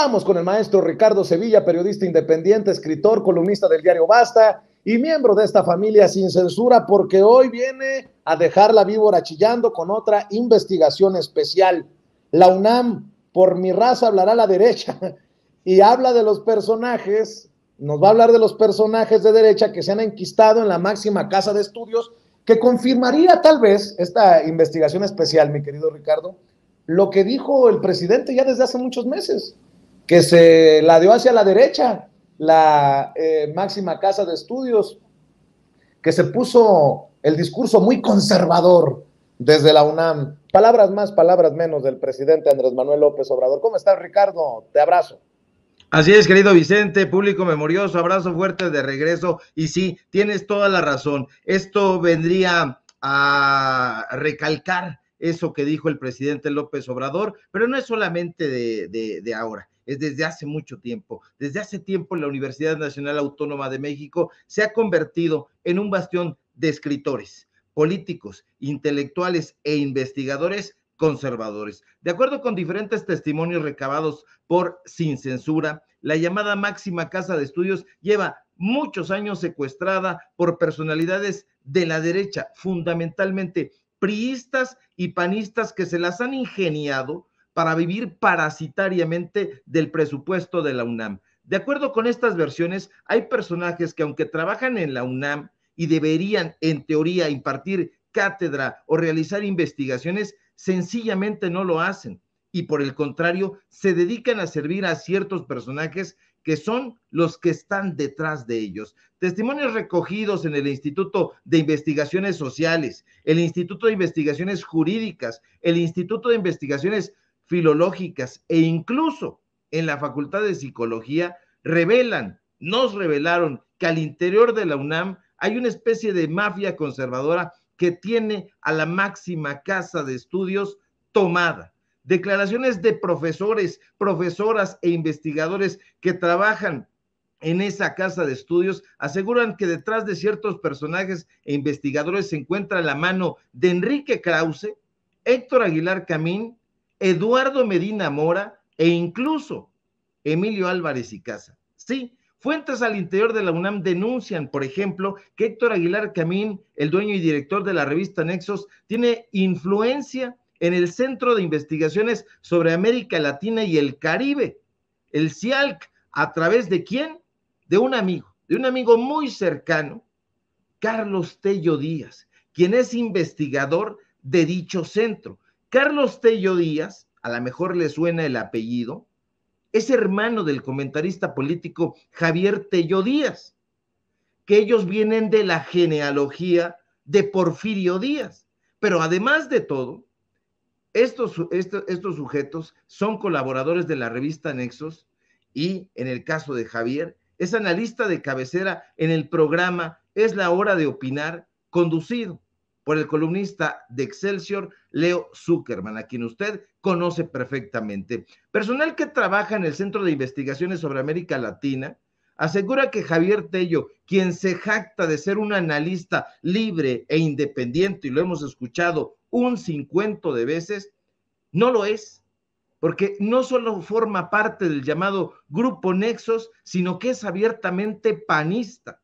Vamos con el maestro Ricardo Sevilla, periodista independiente, escritor, columnista del diario Basta y miembro de esta familia sin censura, porque hoy viene a dejar la víbora chillando con otra investigación especial. La UNAM, por mi raza hablará la derecha, y habla de los personajes, nos va a hablar de los personajes de derecha que se han enquistado en la máxima casa de estudios, que confirmaría tal vez esta investigación especial, mi querido Ricardo, lo que dijo el presidente ya desde hace muchos meses, que se la dio hacia la derecha, la máxima casa de estudios, que se puso el discurso muy conservador desde la UNAM. Palabras más, palabras menos del presidente Andrés Manuel López Obrador. ¿Cómo estás, Ricardo? Te abrazo. Así es, querido Vicente, público memorioso, abrazo fuerte de regreso. Y sí, tienes toda la razón. Esto vendría a recalcar eso que dijo el presidente López Obrador, pero no es solamente de ahora, es desde hace mucho tiempo. Desde hace tiempo la Universidad Nacional Autónoma de México se ha convertido en un bastión de escritores, políticos, intelectuales e investigadores conservadores. De acuerdo con diferentes testimonios recabados por Sin Censura, la llamada máxima casa de estudios lleva muchos años secuestrada por personalidades de la derecha, fundamentalmente priistas y panistas que se las han ingeniado para vivir parasitariamente del presupuesto de la UNAM. De acuerdo con estas versiones, hay personajes que aunque trabajan en la UNAM y deberían, en teoría, impartir cátedra o realizar investigaciones, sencillamente no lo hacen y por el contrario se dedican a servir a ciertos personajes que son los que están detrás de ellos. Testimonios recogidos en el Instituto de Investigaciones Sociales, el Instituto de Investigaciones Jurídicas, el Instituto de Investigaciones Filológicas e incluso en la Facultad de Psicología nos revelaron que al interior de la UNAM hay una especie de mafia conservadora que tiene a la máxima casa de estudios tomada. Declaraciones de profesores, profesoras e investigadores que trabajan en esa casa de estudios aseguran que detrás de ciertos personajes e investigadores se encuentra la mano de Enrique Krause, Héctor Aguilar Camín, Eduardo Medina Mora e incluso Emilio Álvarez y Casa. Sí, fuentes al interior de la UNAM denuncian, por ejemplo, que Héctor Aguilar Camín, el dueño y director de la revista Nexos, tiene influencia en el Centro de Investigaciones sobre América Latina y el Caribe, el CIALC, ¿a través de quién? De un amigo muy cercano, Carlos Tello Díaz, quien es investigador de dicho centro. Carlos Tello Díaz, a lo mejor le suena el apellido, es hermano del comentarista político Javier Tello Díaz, que ellos vienen de la genealogía de Porfirio Díaz. Pero además de todo, estos sujetos son colaboradores de la revista Nexos y, en el caso de Javier, es analista de cabecera en el programa Es la Hora de Opinar, conducido por el columnista de Excelsior, Leo Zuckerman, a quien usted conoce perfectamente. Personal que trabaja en el Centro de Investigaciones sobre América Latina asegura que Javier Tello, quien se jacta de ser un analista libre e independiente, y lo hemos escuchado un 50 de veces, no lo es, porque no solo forma parte del llamado Grupo Nexos, sino que es abiertamente panista.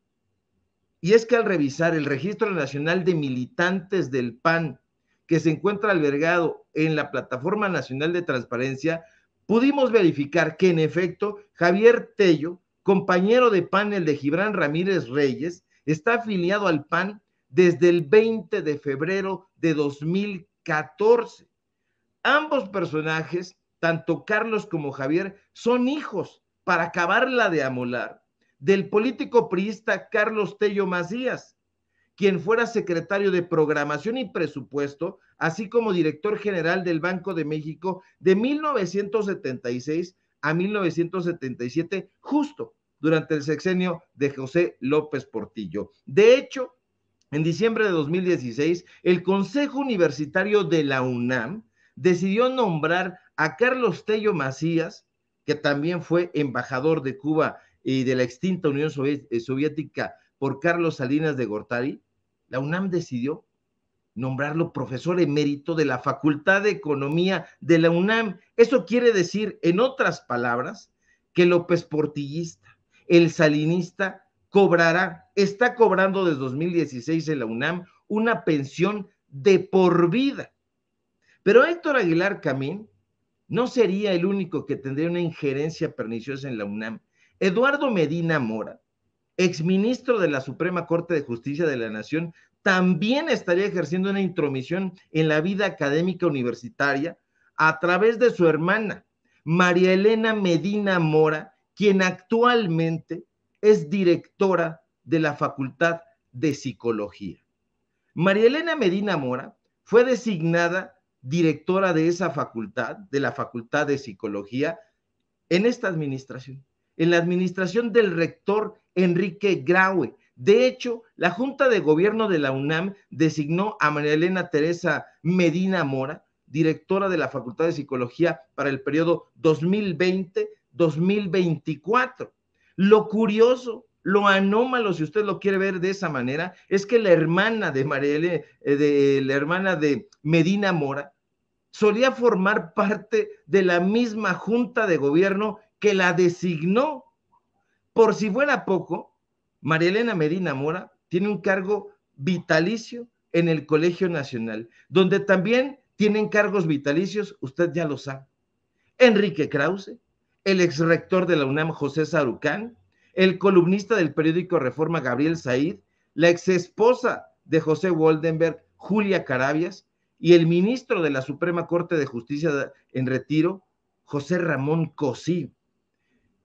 Y es que al revisar el Registro Nacional de Militantes del PAN, que se encuentra albergado en la Plataforma Nacional de Transparencia, pudimos verificar que en efecto Javier Tello, compañero de panel de Gibran Ramírez Reyes, está afiliado al PAN desde el 20 de febrero de 2014. Ambos personajes, tanto Carlos como Javier, son hijos, para acabarla de amolar, del político priista Carlos Tello Macías, quien fuera secretario de Programación y Presupuesto, así como director general del Banco de México de 1976 a 1977, justo durante el sexenio de José López Portillo. De hecho, en diciembre de 2016, el Consejo Universitario de la UNAM decidió nombrar a Carlos Tello Macías, que también fue embajador de Cuba y de la extinta Unión Soviética por Carlos Salinas de Gortari. La UNAM decidió nombrarlo profesor emérito de la Facultad de Economía de la UNAM. Eso quiere decir, en otras palabras, que López Portillista, el salinista, está cobrando desde 2016 en la UNAM una pensión de por vida. Pero Héctor Aguilar Camín no sería el único que tendría una injerencia perniciosa en la UNAM. Eduardo Medina Mora, exministro de la Suprema Corte de Justicia de la Nación, también estaría ejerciendo una intromisión en la vida académica universitaria a través de su hermana, María Elena Medina Mora, quien actualmente es directora de la Facultad de Psicología. María Elena Medina Mora fue designada directora de esa facultad, de la Facultad de Psicología, en esta administración, en la administración del rector Enrique Graue. De hecho, la Junta de Gobierno de la UNAM designó a María Elena Teresa Medina Mora, directora de la Facultad de Psicología para el periodo 2020-2024. Lo curioso, lo anómalo, si usted lo quiere ver de esa manera, es que la hermana de Medina Mora solía formar parte de la misma Junta de Gobierno que la designó. Por si fuera poco, María Elena Medina Mora tiene un cargo vitalicio en el Colegio Nacional, donde también tienen cargos vitalicios, usted ya lo sabe, Enrique Krause, el exrector de la UNAM José Sarucán, el columnista del periódico Reforma Gabriel Said, la exesposa de José Woldenberg, Julia Carabias, y el ministro de la Suprema Corte de Justicia en retiro, José Ramón Cosío.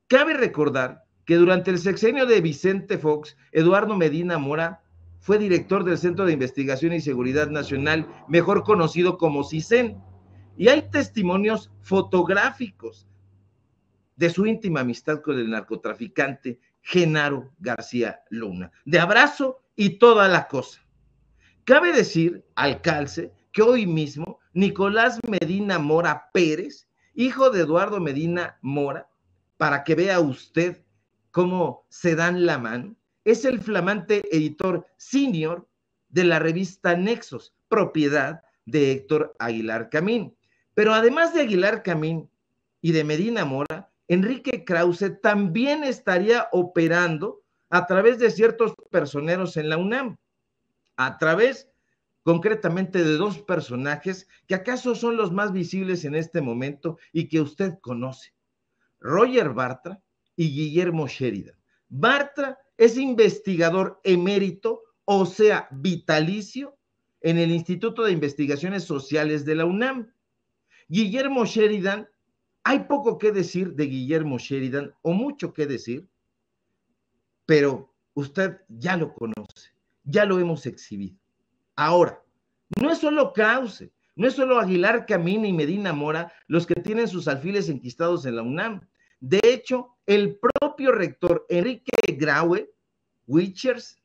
Cabe recordar que durante el sexenio de Vicente Fox, Eduardo Medina Mora fue director del Centro de Investigación y Seguridad Nacional, mejor conocido como CISEN, y hay testimonios fotográficos de su íntima amistad con el narcotraficante Genaro García Luna, de abrazo y toda la cosa. Cabe decir al calce que hoy mismo Nicolás Medina Mora Pérez, hijo de Eduardo Medina Mora, para que vea usted cómo se dan la mano, es el flamante editor senior de la revista Nexos, propiedad de Héctor Aguilar Camín. Pero además de Aguilar Camín y de Medina Mora, Enrique Krause también estaría operando a través de ciertos personeros en la UNAM, a través concretamente de dos personajes que acaso son los más visibles en este momento y que usted conoce, Roger Bartra y Guillermo Sheridan. Bartra es investigador emérito, o sea, vitalicio, en el Instituto de Investigaciones Sociales de la UNAM. Guillermo Sheridan, hay poco que decir de Guillermo Sheridan, o mucho que decir, pero usted ya lo conoce, ya lo hemos exhibido. Ahora, no es solo Krause, no es solo Aguilar Camín y Medina Mora los que tienen sus alfiles enquistados en la UNAM. De hecho, el propio rector Enrique Graue Wichers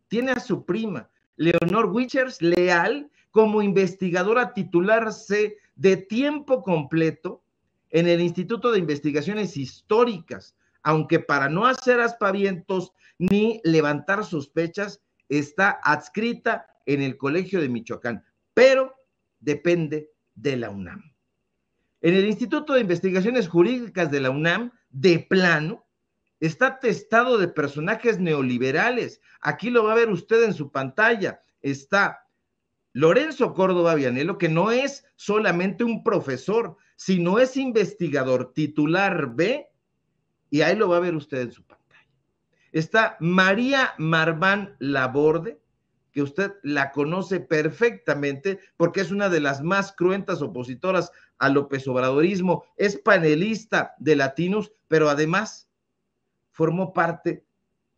tiene a su prima, Leonor Wichers Leal, como investigadora titular C de tiempo completo en el Instituto de Investigaciones Históricas, aunque para no hacer aspavientos ni levantar sospechas, está adscrita en el Colegio de Michoacán, pero depende de la UNAM. En el Instituto de Investigaciones Jurídicas de la UNAM, de plano, está atestado de personajes neoliberales. Aquí lo va a ver usted en su pantalla. Está Lorenzo Córdoba Vianello, que no es solamente un profesor, sino es investigador titular B, y ahí lo va a ver usted en su pantalla. Está María Marván Laborde, que usted la conoce perfectamente porque es una de las más cruentas opositoras al López Obradorismo, es panelista de Latinus, pero además formó parte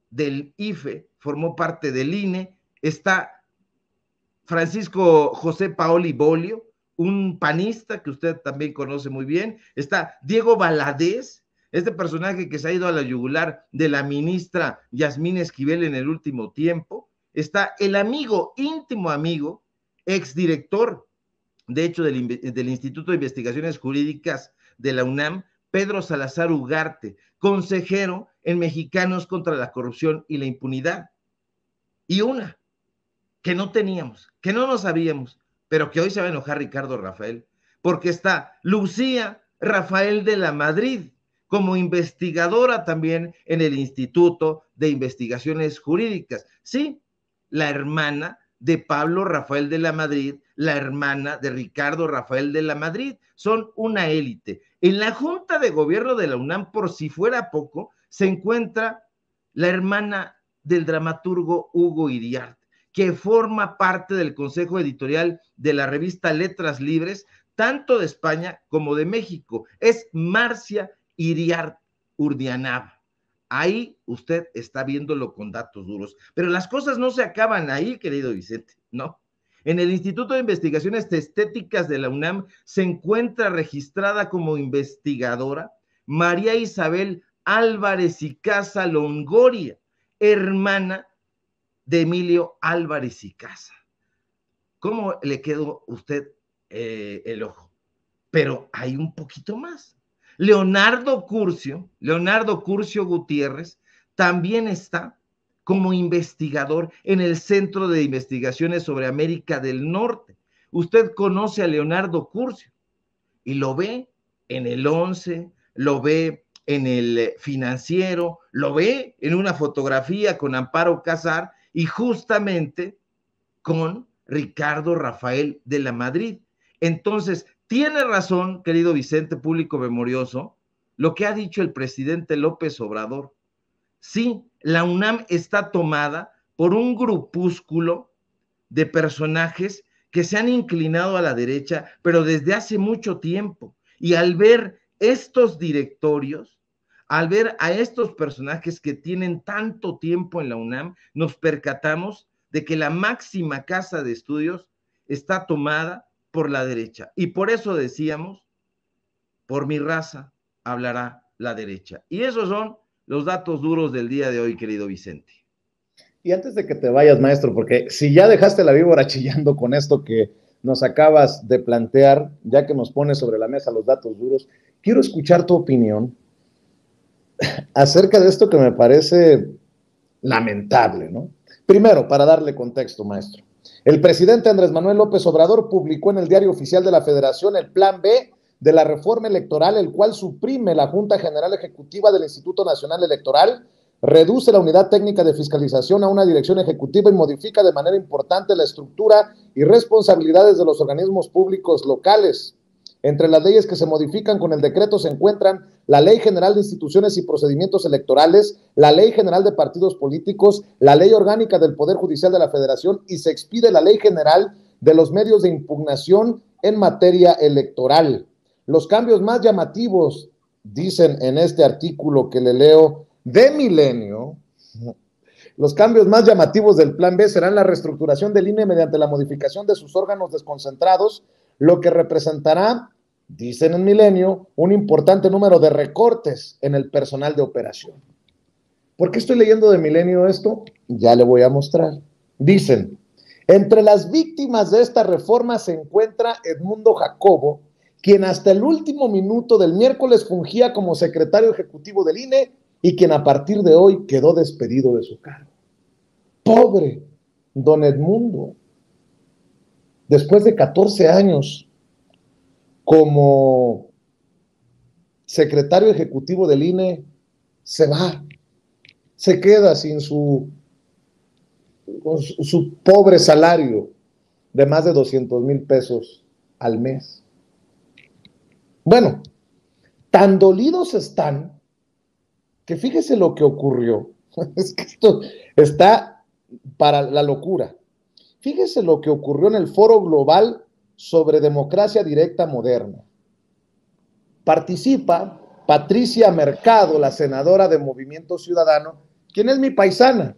del IFE, formó parte del INE. Está Francisco José Paoli Bolio, un panista que usted también conoce muy bien. Está Diego Valadez, este personaje que se ha ido a la yugular de la ministra Yasmín Esquivel en el último tiempo. Está el amigo, íntimo amigo, exdirector, de hecho, del Instituto de Investigaciones Jurídicas de la UNAM, Pedro Salazar Ugarte, consejero en Mexicanos contra la Corrupción y la Impunidad. Y una que no teníamos, que no nos sabíamos, pero que hoy se va a enojar Ricardo Rafael, porque está Lucía Rafael de la Madrid como investigadora también en el Instituto de Investigaciones Jurídicas. Sí, la hermana de Pablo Rafael de la Madrid, la hermana de Ricardo Rafael de la Madrid, son una élite. En la Junta de Gobierno de la UNAM, por si fuera poco, se encuentra la hermana del dramaturgo Hugo Iriart, que forma parte del consejo editorial de la revista Letras Libres, tanto de España como de México. Es Marcia Iriart Urdianaba. Ahí usted está viéndolo con datos duros. Pero las cosas no se acaban ahí, querido Vicente, ¿no? En el Instituto de Investigaciones Estéticas de la UNAM se encuentra registrada como investigadora María Isabel Álvarez y Casa Longoria, hermana de Emilio Álvarez y Casa. ¿Cómo le quedó usted el ojo? Pero hay un poquito más. Leonardo Curcio Gutiérrez también está como investigador en el Centro de Investigaciones sobre América del Norte. Usted conoce a Leonardo Curcio y lo ve en el 11, lo ve en el Financiero, lo ve en una fotografía con Amparo Casar y justamente con Ricardo Rafael de la Madrid. Entonces, tiene razón, querido Vicente, público memorioso, lo que ha dicho el presidente López Obrador. Sí, la UNAM está tomada por un grupúsculo de personajes que se han inclinado a la derecha, pero desde hace mucho tiempo. Y al ver estos directorios, al ver a estos personajes que tienen tanto tiempo en la UNAM, nos percatamos de que la máxima casa de estudios está tomada por la derecha. Y por eso decíamos, por mi raza hablará la derecha. Y esos son los datos duros del día de hoy, querido Vicente. Y antes de que te vayas, maestro, porque si ya dejaste la víbora chillando con esto que nos acabas de plantear, ya que nos pones sobre la mesa los datos duros, quiero escuchar tu opinión acerca de esto que me parece lamentable, ¿no? Primero, para darle contexto, maestro, el presidente Andrés Manuel López Obrador publicó en el Diario Oficial de la Federación el Plan B de la reforma electoral, el cual suprime la Junta General Ejecutiva del Instituto Nacional Electoral, reduce la unidad técnica de fiscalización a una dirección ejecutiva y modifica de manera importante la estructura y responsabilidades de los organismos públicos locales. Entre las leyes que se modifican con el decreto se encuentran la Ley General de Instituciones y Procedimientos Electorales, la Ley General de Partidos Políticos, la Ley Orgánica del Poder Judicial de la Federación y se expide la Ley General de los Medios de Impugnación en materia electoral. Los cambios más llamativos, dicen en este artículo que le leo de Milenio, los cambios más llamativos del Plan B serán la reestructuración del INE mediante la modificación de sus órganos desconcentrados, lo que representará, dicen en Milenio, un importante número de recortes en el personal de operación. ¿Por qué estoy leyendo de Milenio esto? Ya le voy a mostrar. Dicen, entre las víctimas de esta reforma se encuentra Edmundo Jacobo, quien hasta el último minuto del miércoles fungía como secretario ejecutivo del INE y quien a partir de hoy quedó despedido de su cargo. Pobre don Edmundo. Después de 14 años como secretario ejecutivo del INE, se va, se queda sin su pobre salario de más de 200,000 pesos al mes. Bueno, tan dolidos están que fíjese lo que ocurrió. Es que esto está para la locura. Fíjese lo que ocurrió en el Foro Global sobre Democracia Directa Moderna. Participa Patricia Mercado, la senadora de Movimiento Ciudadano, quien es mi paisana.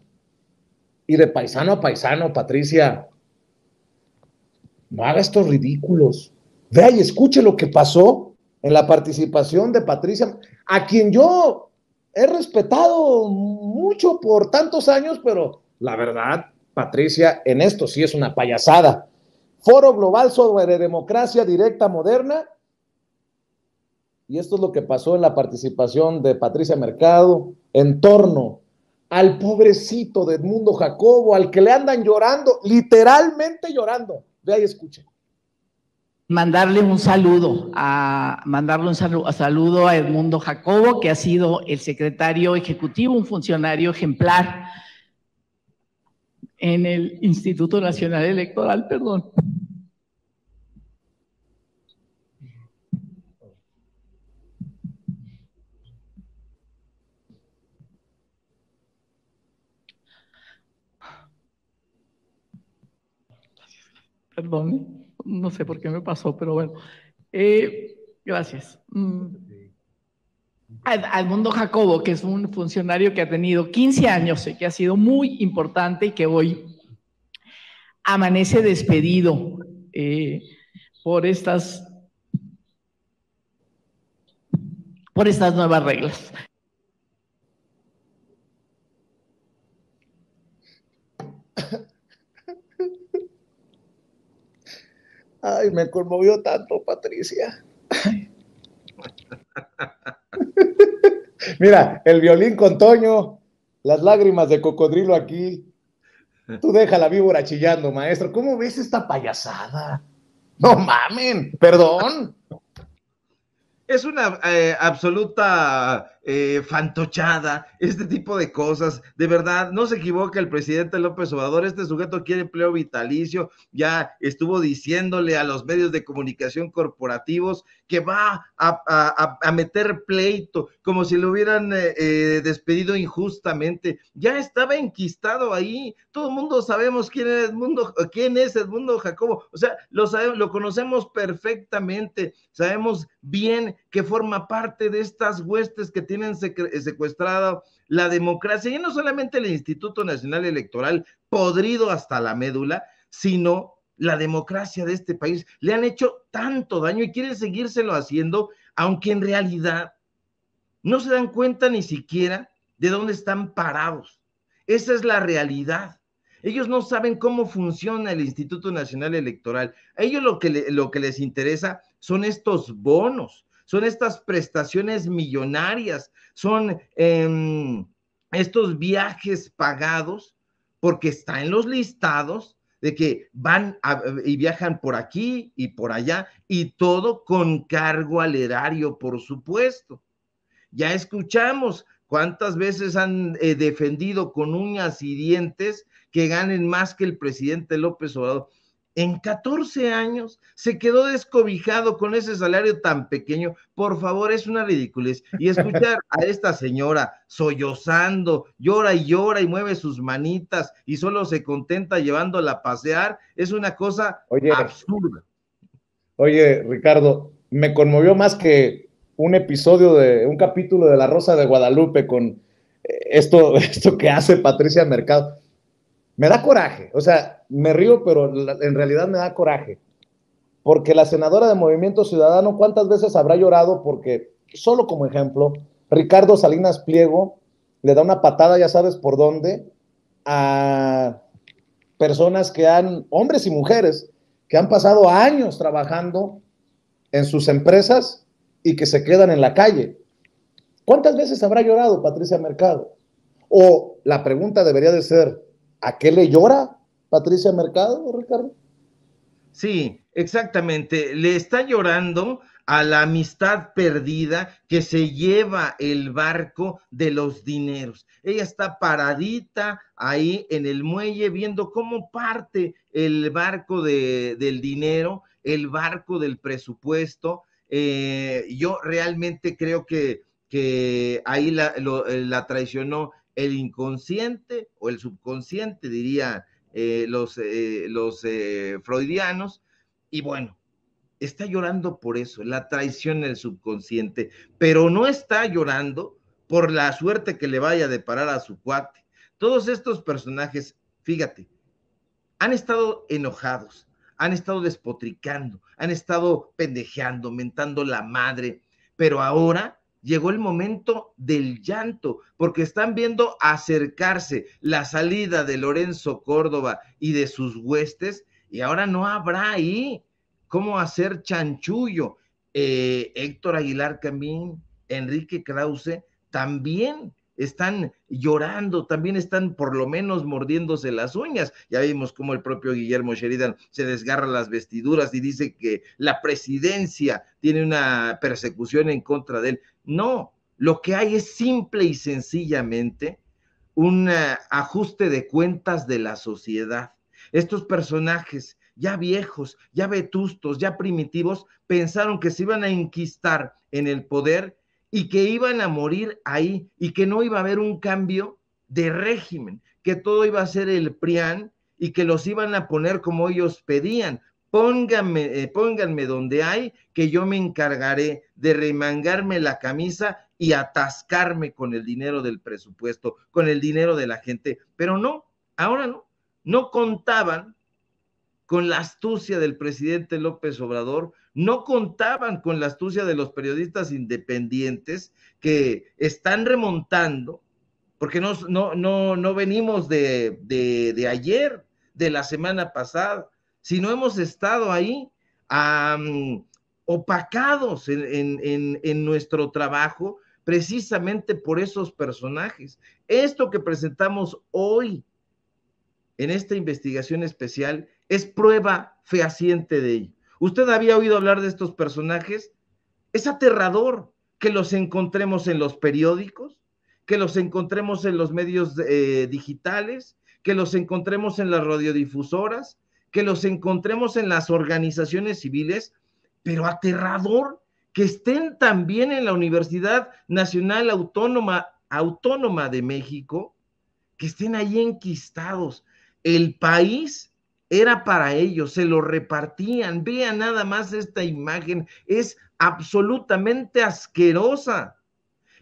Y de paisano a paisano, Patricia, no haga estos ridículos. Vea y escuche lo que pasó en la participación de Patricia, a quien yo he respetado mucho por tantos años, pero la verdad, Patricia, en esto sí es una payasada. Foro Global sobre Democracia Directa Moderna. Y esto es lo que pasó en la participación de Patricia Mercado en torno al pobrecito de Edmundo Jacobo, al que le andan llorando, literalmente llorando. Vea y escuche. Mandarle un saludo a Edmundo Jacobo, que ha sido el secretario ejecutivo, un funcionario ejemplar en el Instituto Nacional Electoral, perdón. Perdón, no sé por qué me pasó, pero bueno. Gracias. Edmundo Jacobo, que es un funcionario que ha tenido 15 años y que ha sido muy importante y que hoy amanece despedido por estas nuevas reglas. Ay, me conmovió tanto, Patricia. Mira, el violín con Toño, las lágrimas de cocodrilo aquí. Tú deja la víbora chillando, maestro. ¿Cómo ves esta payasada? No mamen, perdón. Es una absoluta fantochada, este tipo de cosas. De verdad, no se equivoca el presidente López Obrador. Este sujeto quiere empleo vitalicio. Ya estuvo diciéndole a los medios de comunicación corporativos que va a meter pleito, como si lo hubieran despedido injustamente. Ya estaba enquistado ahí. Todo el mundo sabemos quién es Edmundo Jacobo. O sea, lo conocemos perfectamente. Sabemos bien que forma parte de estas huestes que tienen secuestrada la democracia, y no solamente el Instituto Nacional Electoral, podrido hasta la médula, sino la democracia de este país. Le han hecho tanto daño y quieren seguírselo haciendo, aunque en realidad no se dan cuenta ni siquiera de dónde están parados. Esa es la realidad. Ellos no saben cómo funciona el Instituto Nacional Electoral. A ellos lo que les interesa son estos bonos, son estas prestaciones millonarias, son estos viajes pagados, porque está en los listados de que van y viajan por aquí y por allá, y todo con cargo al erario, por supuesto. Ya escuchamos cuántas veces han defendido con uñas y dientes que ganen más que el presidente López Obrador. En 14 años se quedó descobijado con ese salario tan pequeño. Por favor, es una ridiculez. Y escuchar a esta señora sollozando, llora y mueve sus manitas y solo se contenta llevándola a pasear, es una cosa absurda. Oye, Ricardo, me conmovió más que un capítulo de La Rosa de Guadalupe con esto que hace Patricia Mercado. Me da coraje, o sea, me río, pero en realidad me da coraje, porque la senadora de Movimiento Ciudadano, ¿cuántas veces habrá llorado? Porque, solo como ejemplo, Ricardo Salinas Pliego le da una patada, ya sabes por dónde, a personas hombres y mujeres, que han pasado años trabajando en sus empresas y que se quedan en la calle. ¿Cuántas veces habrá llorado Patricia Mercado? O la pregunta debería de ser, ¿a qué le llora Patricia Mercado, Ricardo? Sí, exactamente. Le está llorando a la amistad perdida que se lleva el barco de los dineros. Ella está paradita ahí en el muelle viendo cómo parte el barco del dinero, el barco del presupuesto. Yo realmente creo que ahí la traicionó el inconsciente o el subconsciente, diría los freudianos, y bueno, está llorando por eso, la traición del subconsciente, pero no está llorando por la suerte que le vaya a deparar a su cuate. Todos estos personajes, fíjate, han estado enojados, han estado despotricando, han estado pendejeando, mentando la madre, pero ahora llegó el momento del llanto, porque están viendo acercarse la salida de Lorenzo Córdoba y de sus huestes, y ahora no habrá ahí cómo hacer chanchullo. Héctor Aguilar Camín, Enrique Krause, también están llorando, también están por lo menos mordiéndose las uñas. Ya vimos cómo el propio Guillermo Sheridan se desgarra las vestiduras y dice que la presidencia tiene una persecución en contra de él. No, lo que hay es simple y sencillamente un ajuste de cuentas de la sociedad. Estos personajes ya viejos, ya vetustos, ya primitivos, pensaron que se iban a enquistar en el poder y que iban a morir ahí y que no iba a haber un cambio de régimen, que todo iba a ser el PRIAN y que los iban a poner como ellos pedían. Pónganme donde hay, que yo me encargaré de remangarme la camisa y atascarme con el dinero del presupuesto, con el dinero de la gente. Pero no, ahora no contaban con la astucia del presidente López Obrador, no contaban con la astucia de los periodistas independientes que están remontando, porque no venimos de ayer, de la semana pasada, sino hemos estado ahí opacados en nuestro trabajo precisamente por esos personajes. Esto que presentamos hoy en esta investigación especial es prueba fehaciente de ello. ¿Usted había oído hablar de estos personajes? Es aterrador que los encontremos en los periódicos, que los encontremos en los medios digitales, que los encontremos en las radiodifusoras, que los encontremos en las organizaciones civiles, pero aterrador que estén también en la Universidad Nacional Autónoma de México, que estén ahí enquistados. El país era para ellos, se lo repartían. Vean nada más esta imagen, es absolutamente asquerosa.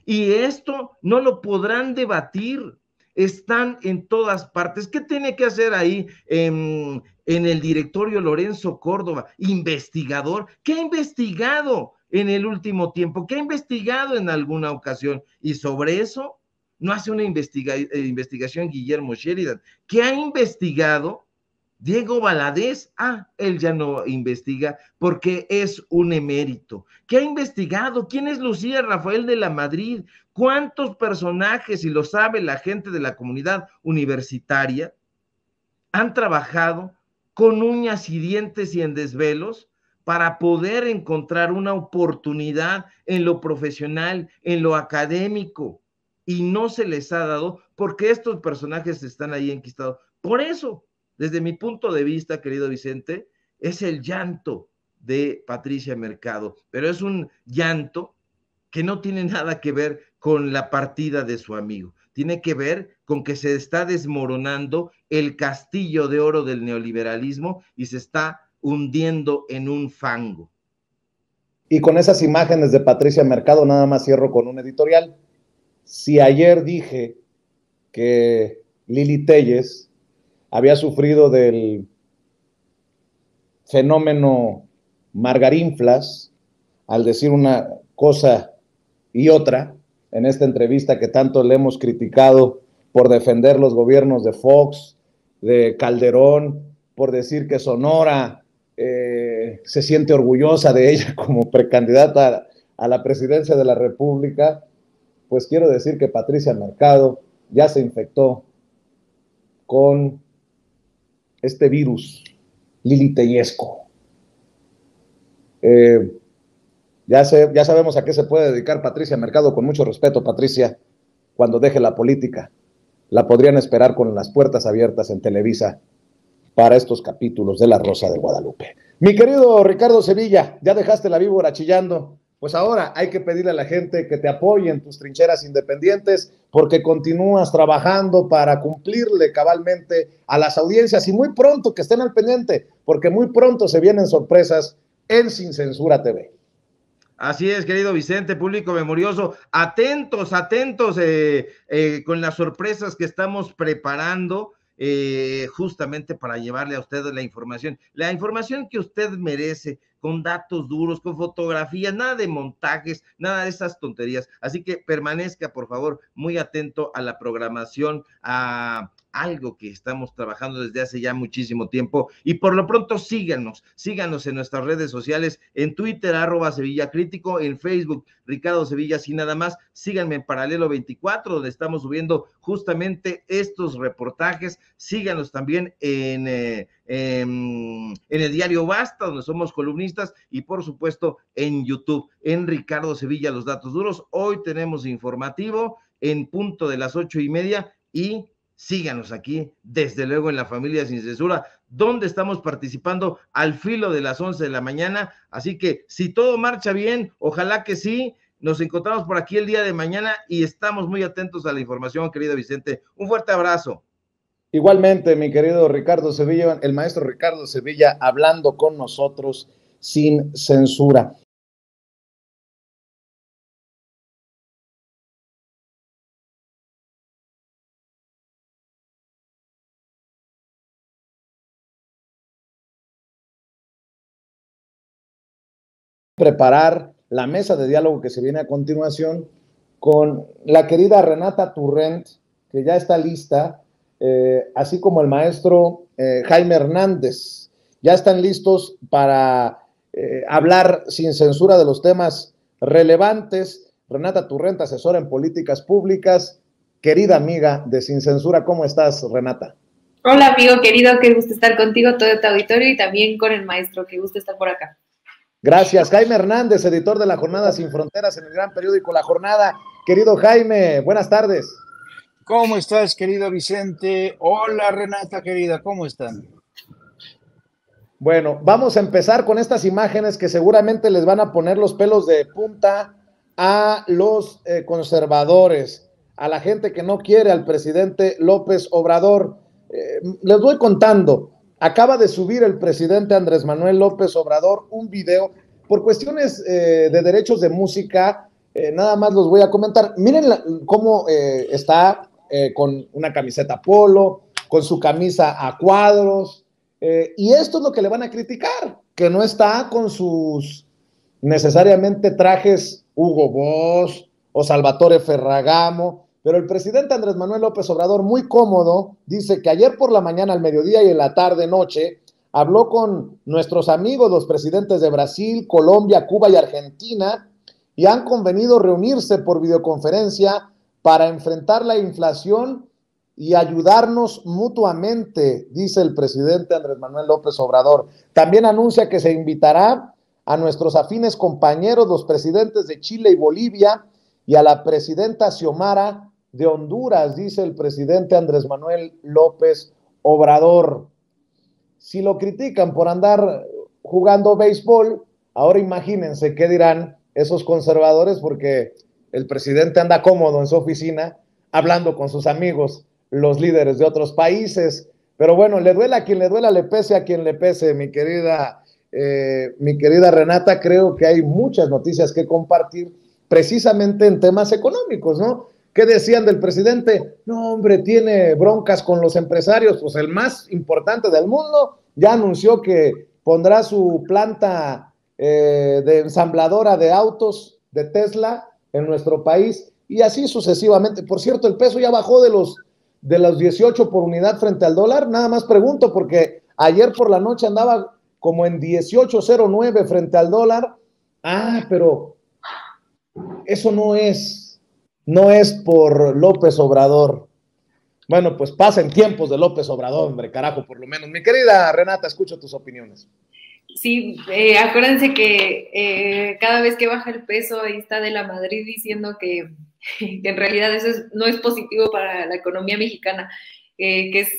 Y esto no lo podrán debatir, están en todas partes. ¿Qué tiene que hacer ahí en el directorio Lorenzo Córdoba? Investigador. ¿Qué ha investigado en el último tiempo? ¿Qué ha investigado en alguna ocasión? Y sobre eso no hace una investigación Guillermo Sheridan. ¿Qué ha investigado Diego Valadez? Él ya no investiga porque es un emérito. ¿Qué ha investigado? ¿Quién es Lucía Rafael de la Madrid? ¿Cuántos personajes, y lo sabe la gente de la comunidad universitaria, han trabajado con uñas y dientes y en desvelos para poder encontrar una oportunidad en lo profesional, en lo académico? Y no se les ha dado porque estos personajes están ahí enquistados. Por eso, desde mi punto de vista, querido Vicente, es el llanto de Patricia Mercado, pero es un llanto que no tiene nada que ver con la partida de su amigo, tiene que ver con que se está desmoronando el castillo de oro del neoliberalismo y se está hundiendo en un fango. Y con esas imágenes de Patricia Mercado nada más cierro con un editorial. Si ayer dije que Lili Téllez había sufrido del fenómeno Margarinflas al decir una cosa y otra en esta entrevista que tanto le hemos criticado por defender los gobiernos de Fox, de Calderón, por decir que Sonora se siente orgullosa de ella como precandidata a la presidencia de la República, pues quiero decir que Patricia Mercado ya se infectó con este virus liliteyesco. Ya sabemos a qué se puede dedicar Patricia Mercado. Con mucho respeto, Patricia, cuando deje la política, la podrían esperar con las puertas abiertas en Televisa para estos capítulos de La Rosa de Guadalupe. Mi querido Ricardo Sevilla, ya dejaste la víbora chillando. Pues ahora hay que pedirle a la gente que te apoye en tus trincheras independientes, porque continúas trabajando para cumplirle cabalmente a las audiencias, y muy pronto que estén al pendiente, porque muy pronto se vienen sorpresas en Sin Censura TV. Así es, querido Vicente, público memorioso, atentos con las sorpresas que estamos preparando justamente para llevarle a usted la información que usted merece, con datos duros, con fotografías, nada de montajes, nada de esas tonterías. Así que permanezca, por favor, muy atento a la programación, a algo que estamos trabajando desde hace ya muchísimo tiempo, y por lo pronto síganos en nuestras redes sociales, en Twitter, @SevillaCrítico, en Facebook, Ricardo Sevilla, así nada más, síganme en Paralelo 24, donde estamos subiendo justamente estos reportajes, síganos también en el diario Basta, donde somos columnistas, y por supuesto en YouTube, en Ricardo Sevilla, Los Datos Duros. Hoy tenemos informativo en punto de las 8:30, y síganos aquí, desde luego, en La Familia Sin Censura, donde estamos participando al filo de las 11 de la mañana, así que si todo marcha bien, ojalá que sí, nos encontramos por aquí el día de mañana y estamos muy atentos a la información, querido Vicente. Un fuerte abrazo. Igualmente, mi querido Ricardo Sevilla, el maestro Ricardo Sevilla, hablando con nosotros sin censura. Preparar la mesa de diálogo que se viene a continuación con la querida Renata Turrent, que ya está lista, así como el maestro Jaime Hernández. Ya están listos para hablar sin censura de los temas relevantes. Renata Turrent, asesora en políticas públicas, querida amiga de Sin Censura. ¿Cómo estás, Renata? Hola, amigo querido, qué gusto estar contigo, todo tu auditorio, y también con el maestro, qué gusto estar por acá. Gracias. Jaime Hernández, editor de La Jornada Sin Fronteras en el gran periódico La Jornada. Querido Jaime, buenas tardes. ¿Cómo estás, querido Vicente? Hola, Renata, querida, ¿cómo están? Bueno, vamos a empezar con estas imágenes que seguramente les van a poner los pelos de punta a los conservadores, a la gente que no quiere al presidente López Obrador. Les voy contando. Acaba de subir el presidente Andrés Manuel López Obrador un video por cuestiones de derechos de música. Nada más los voy a comentar. Miren cómo está con una camiseta polo, con su camisa a cuadros. Y esto es lo que le van a criticar, que no está con sus necesariamente trajes Hugo Boss o Salvatore Ferragamo, pero el presidente Andrés Manuel López Obrador, muy cómodo, dice que ayer por la mañana, al mediodía y en la tarde, noche, habló con nuestros amigos, los presidentes de Brasil, Colombia, Cuba y Argentina, y han convenido reunirse por videoconferencia para enfrentar la inflación y ayudarnos mutuamente, dice el presidente Andrés Manuel López Obrador. También anuncia que se invitará a nuestros afines compañeros, los presidentes de Chile y Bolivia, y a la presidenta Xiomara de Honduras, dice el presidente Andrés Manuel López Obrador. Si lo critican por andar jugando béisbol, ahora imagínense qué dirán esos conservadores, porque el presidente anda cómodo en su oficina hablando con sus amigos, los líderes de otros países. Pero bueno, le duela a quien le duela, le pese a quien le pese, mi querida Renata. Creo que hay muchas noticias que compartir precisamente en temas económicos, ¿no? ¿Qué decían del presidente? No, hombre, tiene broncas con los empresarios. Pues el más importante del mundo ya anunció que pondrá su planta de ensambladora de autos de Tesla en nuestro país, y así sucesivamente. Por cierto, el peso ya bajó de los 18 por unidad frente al dólar. Nada más pregunto porque ayer por la noche andaba como en 18.09 frente al dólar. Pero eso no es por López Obrador. Bueno, pues pasen tiempos de López Obrador, hombre, carajo, por lo menos. Mi querida Renata, escucho tus opiniones. Sí, acuérdense que cada vez que baja el peso, ahí está de la Madrid diciendo que en realidad eso no es positivo para la economía mexicana, que es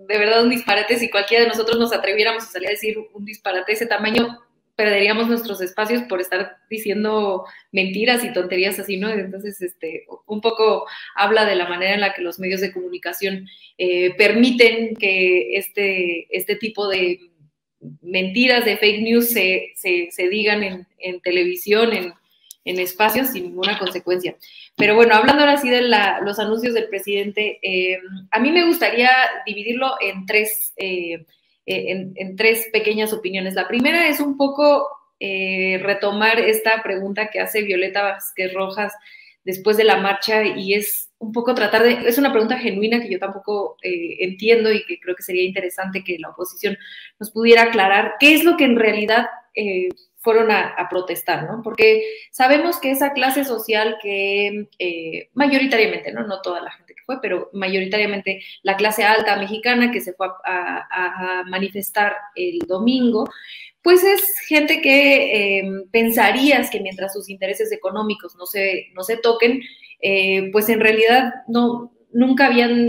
de verdad un disparate. Si cualquiera de nosotros nos atreviéramos a salir a decir un disparate de ese tamaño, perderíamos nuestros espacios por estar diciendo mentiras y tonterías así, ¿no? Entonces, un poco habla de la manera en la que los medios de comunicación permiten que este tipo de mentiras, de fake news se digan en televisión, en espacios sin ninguna consecuencia. Pero bueno, hablando ahora sí de los anuncios del presidente, a mí me gustaría dividirlo en tres pequeñas opiniones. La primera es un poco retomar esta pregunta que hace Violeta Vázquez Rojas después de la marcha, y es un poco es una pregunta genuina que yo tampoco entiendo y que creo que sería interesante que la oposición nos pudiera aclarar qué es lo que en realidad fueron a protestar, ¿no? Porque sabemos que esa clase social que mayoritariamente, no toda la gente que fue, pero mayoritariamente la clase alta mexicana que se fue a manifestar el domingo, pues es gente que pensarías que mientras sus intereses económicos no se toquen, pues en realidad nunca habían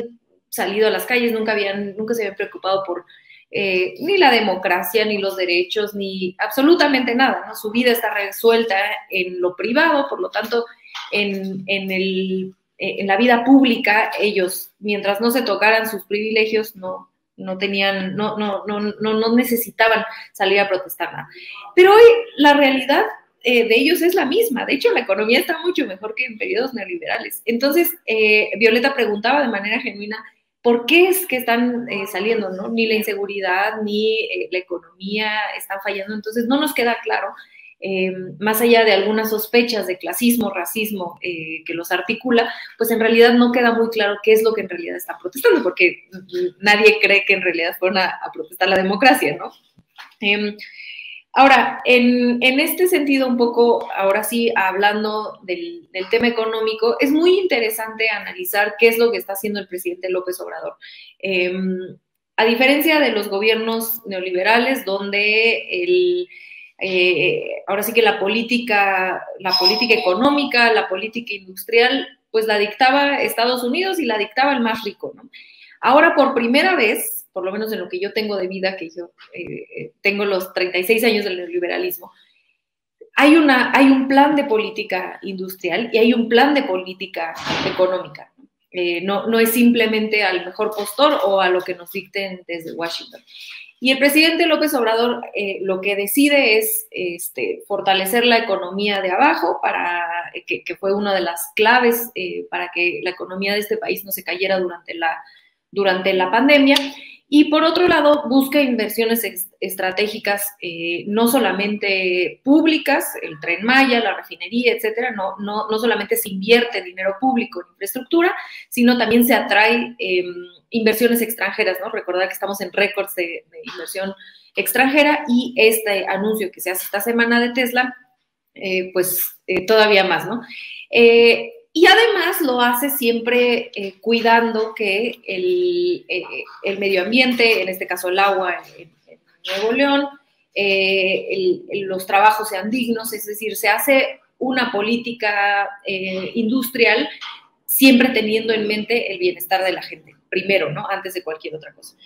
salido a las calles, nunca se habían preocupado por ni la democracia, ni los derechos, ni absolutamente nada, ¿no? Su vida está resuelta en lo privado, por lo tanto, en la vida pública, ellos, mientras no se tocaran sus privilegios, no necesitaban salir a protestar nada. Pero hoy la realidad de ellos es la misma. De hecho, la economía está mucho mejor que en periodos neoliberales. Entonces, Violeta preguntaba de manera genuina, ¿por qué es que están saliendo, ¿no? Ni la inseguridad, ni la economía están fallando. Entonces, no nos queda claro, más allá de algunas sospechas de clasismo, racismo que los articula, pues en realidad no queda muy claro qué es lo que en realidad están protestando, porque nadie cree que en realidad fueron a protestar la democracia, ¿no? Ahora, en este sentido, un poco, ahora sí, hablando del tema económico, es muy interesante analizar qué es lo que está haciendo el presidente López Obrador. A diferencia de los gobiernos neoliberales, donde ahora sí que la política económica, la política industrial, pues la dictaba Estados Unidos y la dictaba el más rico, ¿no? Ahora, por primera vez, por lo menos en lo que yo tengo de vida, que yo tengo los 36 años del neoliberalismo, hay un plan de política industrial y hay un plan de política económica. No es simplemente al mejor postor o a lo que nos dicten desde Washington. Y el presidente López Obrador lo que decide es fortalecer la economía de abajo, que fue una de las claves para que la economía de este país no se cayera durante la pandemia. Y por otro lado, busca inversiones estratégicas, no solamente públicas, el Tren Maya, la refinería, etcétera, no solamente se invierte dinero público en infraestructura, sino también se atrae inversiones extranjeras, ¿no? Recordad que estamos en récords de inversión extranjera, y este anuncio que se hace esta semana de Tesla, todavía más, ¿no? Y además lo hace siempre cuidando que el medio ambiente, en este caso el agua en Nuevo León, los trabajos sean dignos, es decir, se hace una política industrial siempre teniendo en mente el bienestar de la gente, primero, ¿no? Antes de cualquier otra cosa.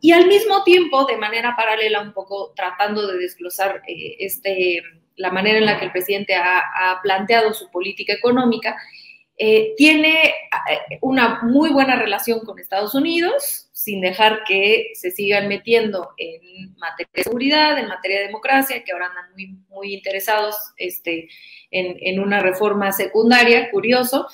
Y al mismo tiempo, de manera paralela, un poco tratando de desglosar la manera en la que el presidente ha planteado su política económica, tiene una muy buena relación con Estados Unidos, sin dejar que se sigan metiendo en materia de seguridad, en materia de democracia, que ahora andan muy, muy interesados en una reforma secundaria, curioso,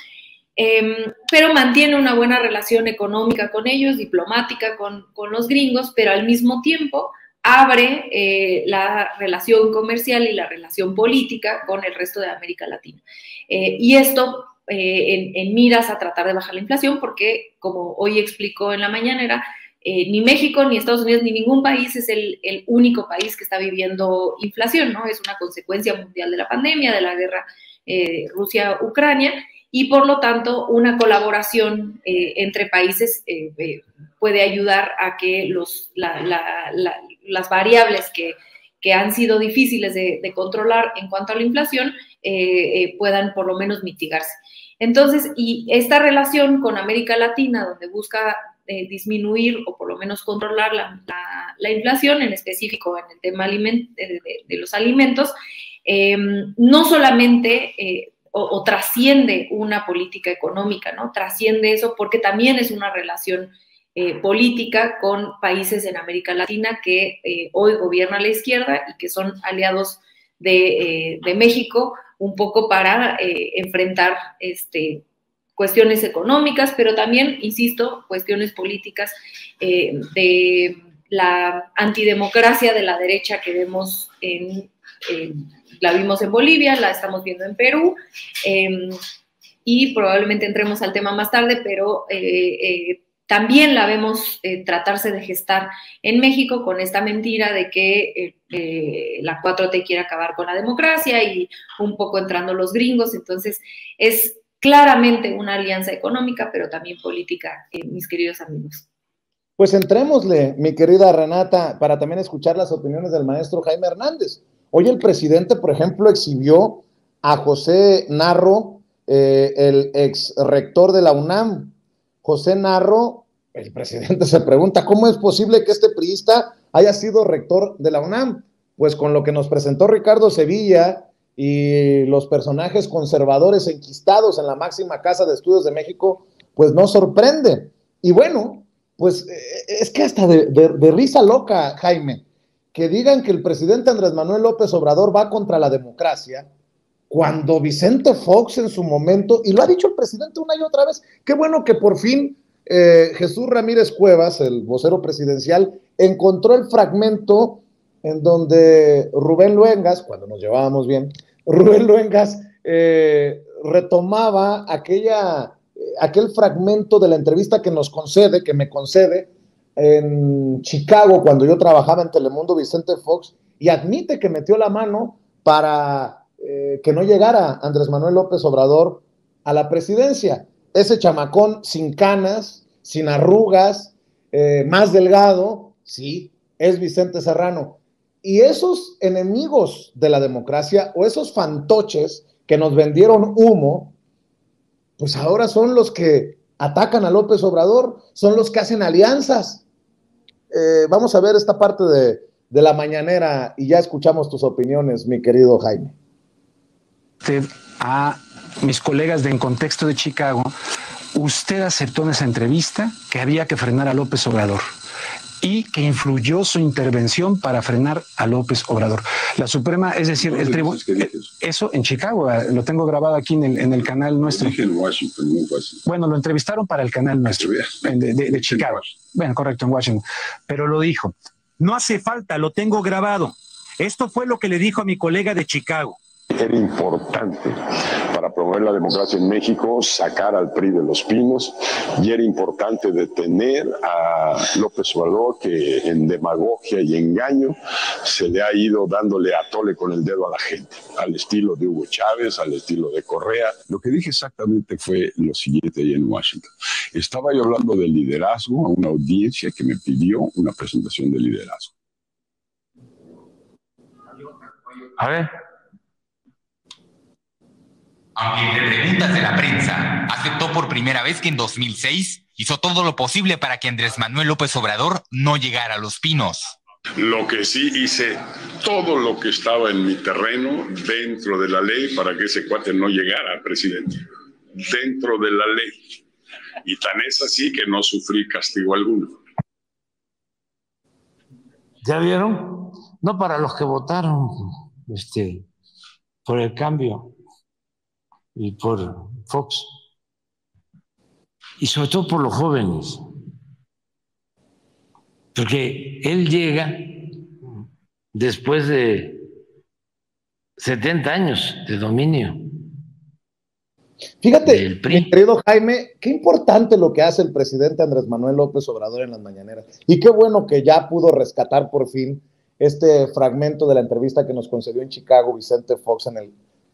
pero mantiene una buena relación económica con ellos, diplomática con los gringos, pero al mismo tiempo abre la relación comercial y la relación política con el resto de América Latina. Y esto en miras a tratar de bajar la inflación, porque, como hoy explicó en la mañanera, ni México, ni Estados Unidos, ni ningún país es el único país que está viviendo inflación, ¿no? Es una consecuencia mundial de la pandemia, de la guerra Rusia-Ucrania, y por lo tanto una colaboración entre países puede ayudar a que las variables que han sido difíciles de controlar en cuanto a la inflación puedan por lo menos mitigarse. Entonces, y esta relación con América Latina, donde busca disminuir o por lo menos controlar la inflación, en específico en el tema de los alimentos, no solamente o trasciende una política económica, ¿no? Trasciende eso porque también es una relación política con países en América Latina que hoy gobierna la izquierda y que son aliados de México, un poco para enfrentar cuestiones económicas, pero también, insisto, cuestiones políticas de la antidemocracia de la derecha que vemos la vimos en Bolivia, la estamos viendo en Perú, y probablemente entremos al tema más tarde, pero también la vemos tratarse de gestar en México con esta mentira de que la 4T quiere acabar con la democracia y un poco entrando los gringos. Entonces es claramente una alianza económica, pero también política, mis queridos amigos. Pues entrémosle, mi querida Renata, para también escuchar las opiniones del maestro Jaime Hernández. Hoy el presidente, por ejemplo, exhibió a José Narro, el ex rector de la UNAM. José Narro, el presidente se pregunta, ¿cómo es posible que este priista haya sido rector de la UNAM? Pues con lo que nos presentó Ricardo Sevilla y los personajes conservadores enquistados en la máxima casa de estudios de México, pues no sorprende. Y bueno, pues es que hasta de risa loca, Jaime, que digan que el presidente Andrés Manuel López Obrador va contra la democracia, cuando Vicente Fox en su momento, y lo ha dicho el presidente una y otra vez, qué bueno que por fin Jesús Ramírez Cuevas, el vocero presidencial, encontró el fragmento en donde Rubén Luengas, cuando nos llevábamos bien, Rubén Luengas retomaba aquel fragmento de la entrevista que me concede en Chicago cuando yo trabajaba en Telemundo Vicente Fox, y admite que metió la mano para que no llegara Andrés Manuel López Obrador a la presidencia. Ese chamacón sin canas, sin arrugas, más delgado, sí, es Vicente Serrano. Y esos enemigos de la democracia o esos fantoches que nos vendieron humo, pues ahora son los que atacan a López Obrador, son los que hacen alianzas. Vamos a ver esta parte de la mañanera y ya escuchamos tus opiniones, mi querido Jaime. A mis colegas de En Contexto de Chicago, usted aceptó en esa entrevista que había que frenar a López Obrador y que influyó su intervención para frenar a López Obrador. La Suprema, es decir, el tribunal... Eso en Chicago, lo tengo grabado aquí en el canal nuestro. Dije en Washington, no fue así. Bueno, lo entrevistaron para el canal nuestro, de Chicago. Bueno, correcto, en Washington. Pero lo dijo. No hace falta, lo tengo grabado. Esto fue lo que le dijo a mi colega de Chicago. Era importante para promover la democracia en México sacar al PRI de Los Pinos, y era importante detener a López Obrador, que en demagogia y engaño se le ha ido dándole a tole con el dedo a la gente, al estilo de Hugo Chávez, al estilo de Correa. Lo que dije exactamente fue lo siguiente ahí en Washington. Estaba yo hablando de liderazgo a una audiencia que me pidió una presentación de liderazgo. A ver. Aunque entre preguntas de la prensa, aceptó por primera vez que en 2006 hizo todo lo posible para que Andrés Manuel López Obrador no llegara a Los Pinos. Lo que sí hice, todo lo que estaba en mi terreno, dentro de la ley, para que ese cuate no llegara, presidente. Dentro de la ley. Y tan es así que no sufrí castigo alguno. ¿Ya vieron? No para los que votaron por el cambio y por Fox, y sobre todo por los jóvenes, porque él llega después de 70 años de dominio. Fíjate, mi querido Jaime, qué importante lo que hace el presidente Andrés Manuel López Obrador en las mañaneras, y qué bueno que ya pudo rescatar por fin este fragmento de la entrevista que nos concedió en Chicago Vicente Fox,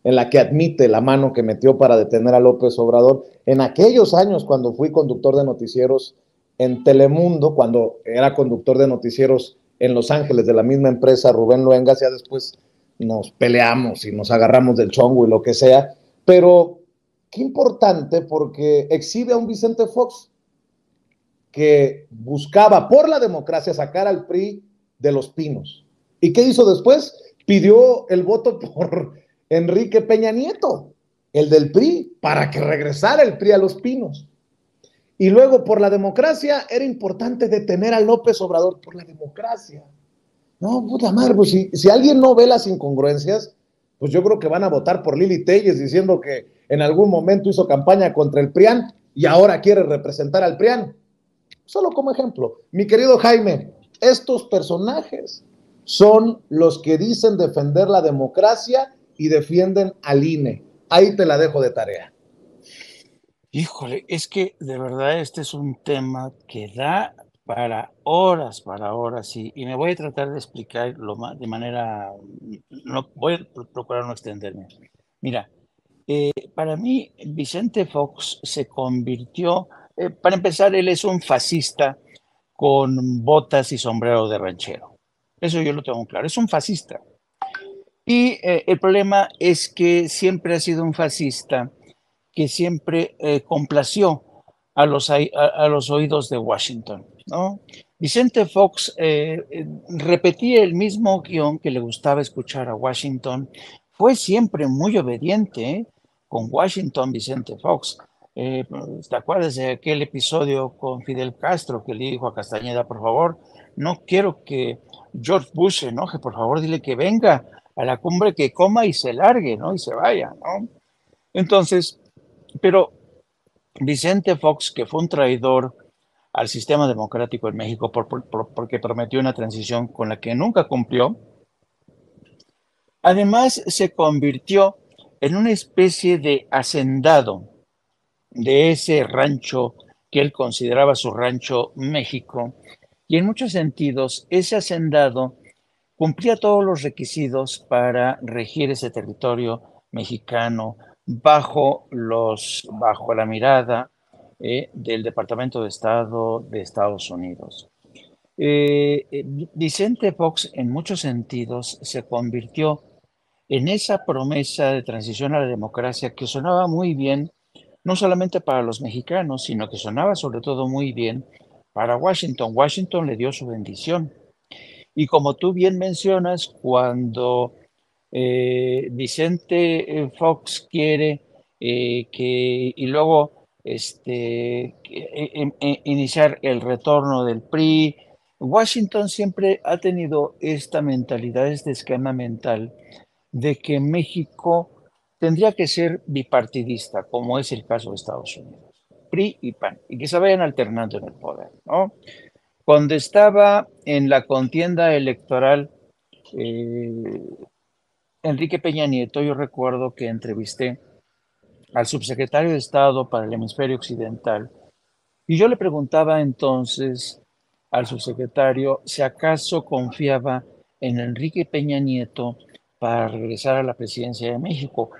en la que admite la mano que metió para detener a López Obrador en aquellos años cuando fui conductor de noticieros en Telemundo, cuando era conductor de noticieros en Los Ángeles de la misma empresa Rubén Luengas. Ya después nos peleamos y nos agarramos del chongo y lo que sea, pero qué importante, porque exhibe a un Vicente Fox que buscaba por la democracia sacar al PRI de Los Pinos. ¿Y qué hizo después? Pidió el voto por Enrique Peña Nieto, el del PRI, para que regresara el PRI a Los Pinos. Y luego, por la democracia, era importante detener a López Obrador por la democracia. No, puta madre, pues si alguien no ve las incongruencias, pues yo creo que van a votar por Lili Téllez diciendo que en algún momento hizo campaña contra el PRIAN y ahora quiere representar al PRIAN. Solo como ejemplo, mi querido Jaime, estos personajes son los que dicen defender la democracia y defienden al INE. Ahí te la dejo de tarea. Híjole, es que de verdad este es un tema que da para horas, y me voy a tratar de explicar de manera, no voy a procurar no extenderme. Mira, para mí Vicente Fox se convirtió, para empezar, él es un fascista con botas y sombrero de ranchero. Eso yo lo tengo claro, es un fascista. Y el problema es que siempre ha sido un fascista que siempre complació a los oídos de Washington, ¿no? Vicente Fox repetía el mismo guión que le gustaba escuchar a Washington. Fue siempre muy obediente, ¿eh? Con Washington, Vicente Fox. ¿Te acuerdas de aquel episodio con Fidel Castro que le dijo a Castañeda, por favor, no quiero que George Bush se enoje, por favor, dile que venga a la cumbre, que coma y se largue, ¿no? Y se vaya, ¿no? Entonces, pero Vicente Fox, que fue un traidor al sistema democrático en México porque prometió una transición con la que nunca cumplió, además se convirtió en una especie de hacendado de ese rancho que él consideraba su rancho México, y en muchos sentidos ese hacendado cumplía todos los requisitos para regir ese territorio mexicano bajo la mirada del Departamento de Estado de Estados Unidos. Vicente Fox en muchos sentidos se convirtió en esa promesa de transición a la democracia que sonaba muy bien, no solamente para los mexicanos, sino que sonaba sobre todo muy bien para Washington. Washington le dio su bendición. Y como tú bien mencionas, cuando Vicente Fox quiere y luego iniciar el retorno del PRI, Washington siempre ha tenido esta mentalidad, este esquema mental de que México tendría que ser bipartidista, como es el caso de Estados Unidos, PRI y PAN, y que se vayan alternando en el poder, ¿no? Cuando estaba en la contienda electoral, Enrique Peña Nieto, yo recuerdo que entrevisté al subsecretario de Estado para el Hemisferio Occidental, y yo le preguntaba entonces al subsecretario si acaso confiaba en Enrique Peña Nieto para regresar a la presidencia de México.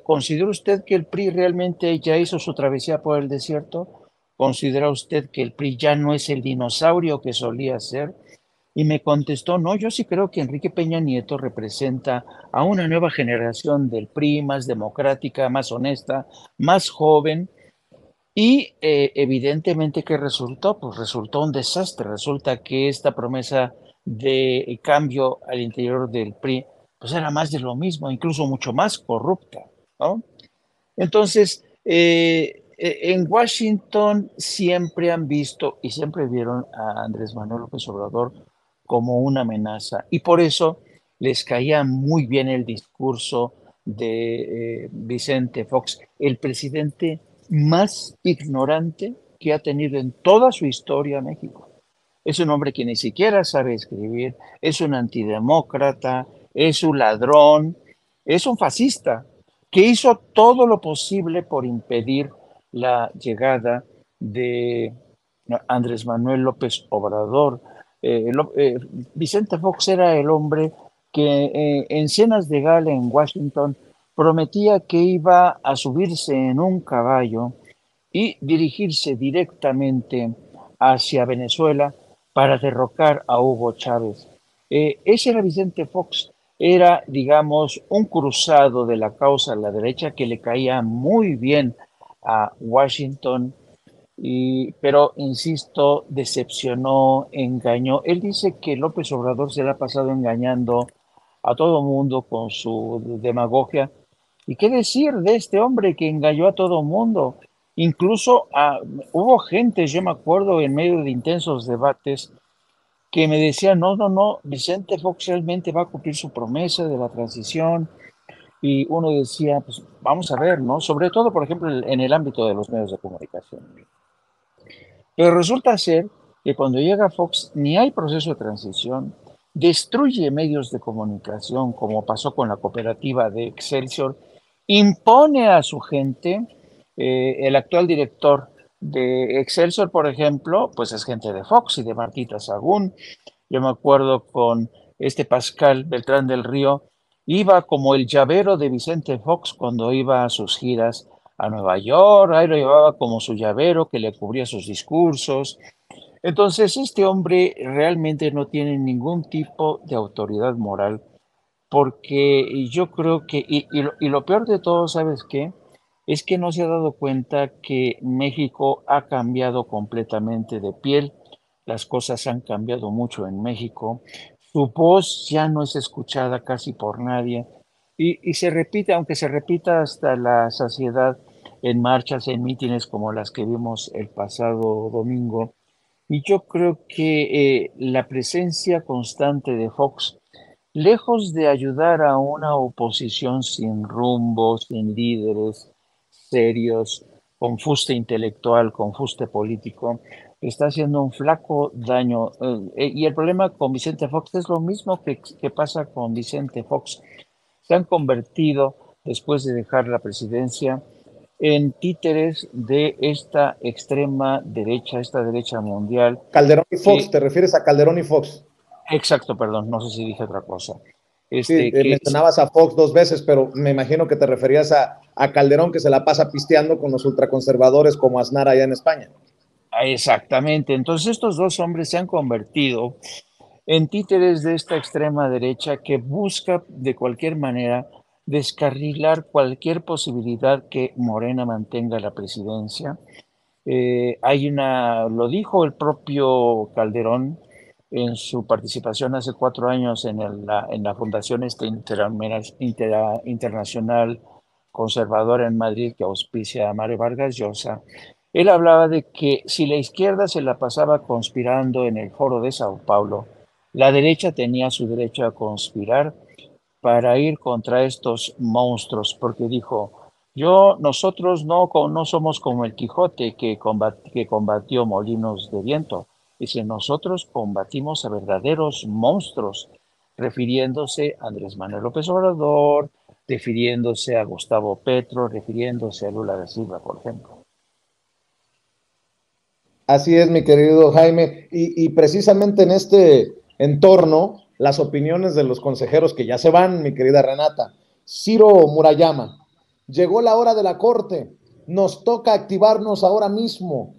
¿Considera usted que el PRI realmente ya hizo su travesía por el desierto? ¿Considera usted que el PRI ya no es el dinosaurio que solía ser? Y me contestó, no, yo sí creo que Enrique Peña Nieto representa a una nueva generación del PRI, más democrática, más honesta, más joven. Y evidentemente, ¿qué resultó? Pues resultó un desastre. Resulta que esta promesa de cambio al interior del PRI, pues era más de lo mismo, incluso mucho más corrupta, ¿no? Entonces, en Washington siempre han visto y siempre vieron a Andrés Manuel López Obrador como una amenaza, y por eso les caía muy bien el discurso de Vicente Fox, el presidente más ignorante que ha tenido en toda su historia México. Es un hombre que ni siquiera sabe escribir, es un antidemócrata, es un ladrón, es un fascista que hizo todo lo posible por impedir la llegada de Andrés Manuel López Obrador. Vicente Fox era el hombre que en cenas de gala en Washington prometía que iba a subirse en un caballo y dirigirse directamente hacia Venezuela para derrocar a Hugo Chávez. Ese era Vicente Fox, era, digamos, un cruzado de la causa a la derecha que le caía muy bien a Washington, pero, insisto, decepcionó, engañó. Él dice que López Obrador se le ha pasado engañando a todo mundo con su demagogia. ¿Y qué decir de este hombre que engañó a todo mundo? Incluso hubo gente, yo me acuerdo, en medio de intensos debates, que me decían, no, Vicente Fox realmente va a cumplir su promesa de la transición. Y uno decía, pues vamos a ver, ¿no? Sobre todo, por ejemplo, en el ámbito de los medios de comunicación. Pero resulta ser que cuando llega Fox ni hay proceso de transición, destruye medios de comunicación, como pasó con la cooperativa de Excelsior, impone a su gente El actual director de Excelsior, por ejemplo, pues es gente de Fox y de Martita Sagún. Yo me acuerdo con este Pascal Beltrán del Río, iba como el llavero de Vicente Fox cuando iba a sus giras a Nueva York, ahí lo llevaba como su llavero que le cubría sus discursos. Entonces, este hombre realmente no tiene ningún tipo de autoridad moral, porque yo creo que, y lo peor de todo, ¿sabes qué? Es que no se ha dado cuenta que México ha cambiado completamente de piel, las cosas han cambiado mucho en México, su voz ya no es escuchada casi por nadie, y se repite, aunque se repita hasta la saciedad en marchas, en mítines como las que vimos el pasado domingo, y yo creo que la presencia constante de Fox, lejos de ayudar a una oposición sin rumbo, sin líderes serios, con fuste intelectual, con fuste político, está haciendo un flaco daño. Y el problema con Vicente Fox es lo mismo que pasa con Vicente Fox. Se han convertido, después de dejar la presidencia, en títeres de esta extrema derecha, esta derecha mundial. Calderón y Fox, ¿te refieres a Calderón y Fox? Exacto, perdón, no sé si dije otra cosa. Sí, mencionabas a Fox 2 veces, pero me imagino que te referías a Calderón, que se la pasa pisteando con los ultraconservadores como Aznar allá en España. Exactamente, entonces estos dos hombres se han convertido en títeres de esta extrema derecha que busca de cualquier manera descarrilar cualquier posibilidad que Morena mantenga la presidencia. Lo dijo el propio Calderón en su participación hace 4 años en la Fundación Internacional Conservadora en Madrid, que auspicia a Mario Vargas Llosa. Él hablaba de que si la izquierda se la pasaba conspirando en el foro de Sao Paulo, la derecha tenía su derecho a conspirar para ir contra estos monstruos, porque dijo, nosotros no somos como el Quijote que combatió molinos de viento, dice, nosotros combatimos a verdaderos monstruos, refiriéndose a Andrés Manuel López Obrador, refiriéndose a Gustavo Petro, refiriéndose a Lula da Silva, por ejemplo. Así es, mi querido Jaime, y precisamente en este entorno, las opiniones de los consejeros que ya se van, mi querida Renata. Ciro Murayama, llegó la hora de la Corte, nos toca activarnos ahora mismo.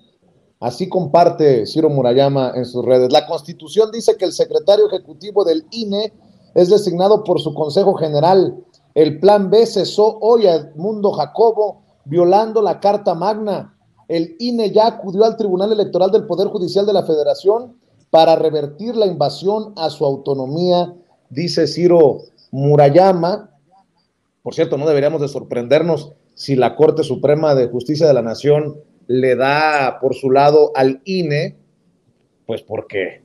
Así comparte Ciro Murayama en sus redes. La Constitución dice que el secretario ejecutivo del INE es designado por su Consejo General. El Plan B cesó hoy a Edmundo Jacobo, violando la Carta Magna. El INE ya acudió al Tribunal Electoral del Poder Judicial de la Federación para revertir la invasión a su autonomía, dice Ciro Murayama. Por cierto, no deberíamos de sorprendernos si la Corte Suprema de Justicia de la Nación le da por su lado al INE, pues porque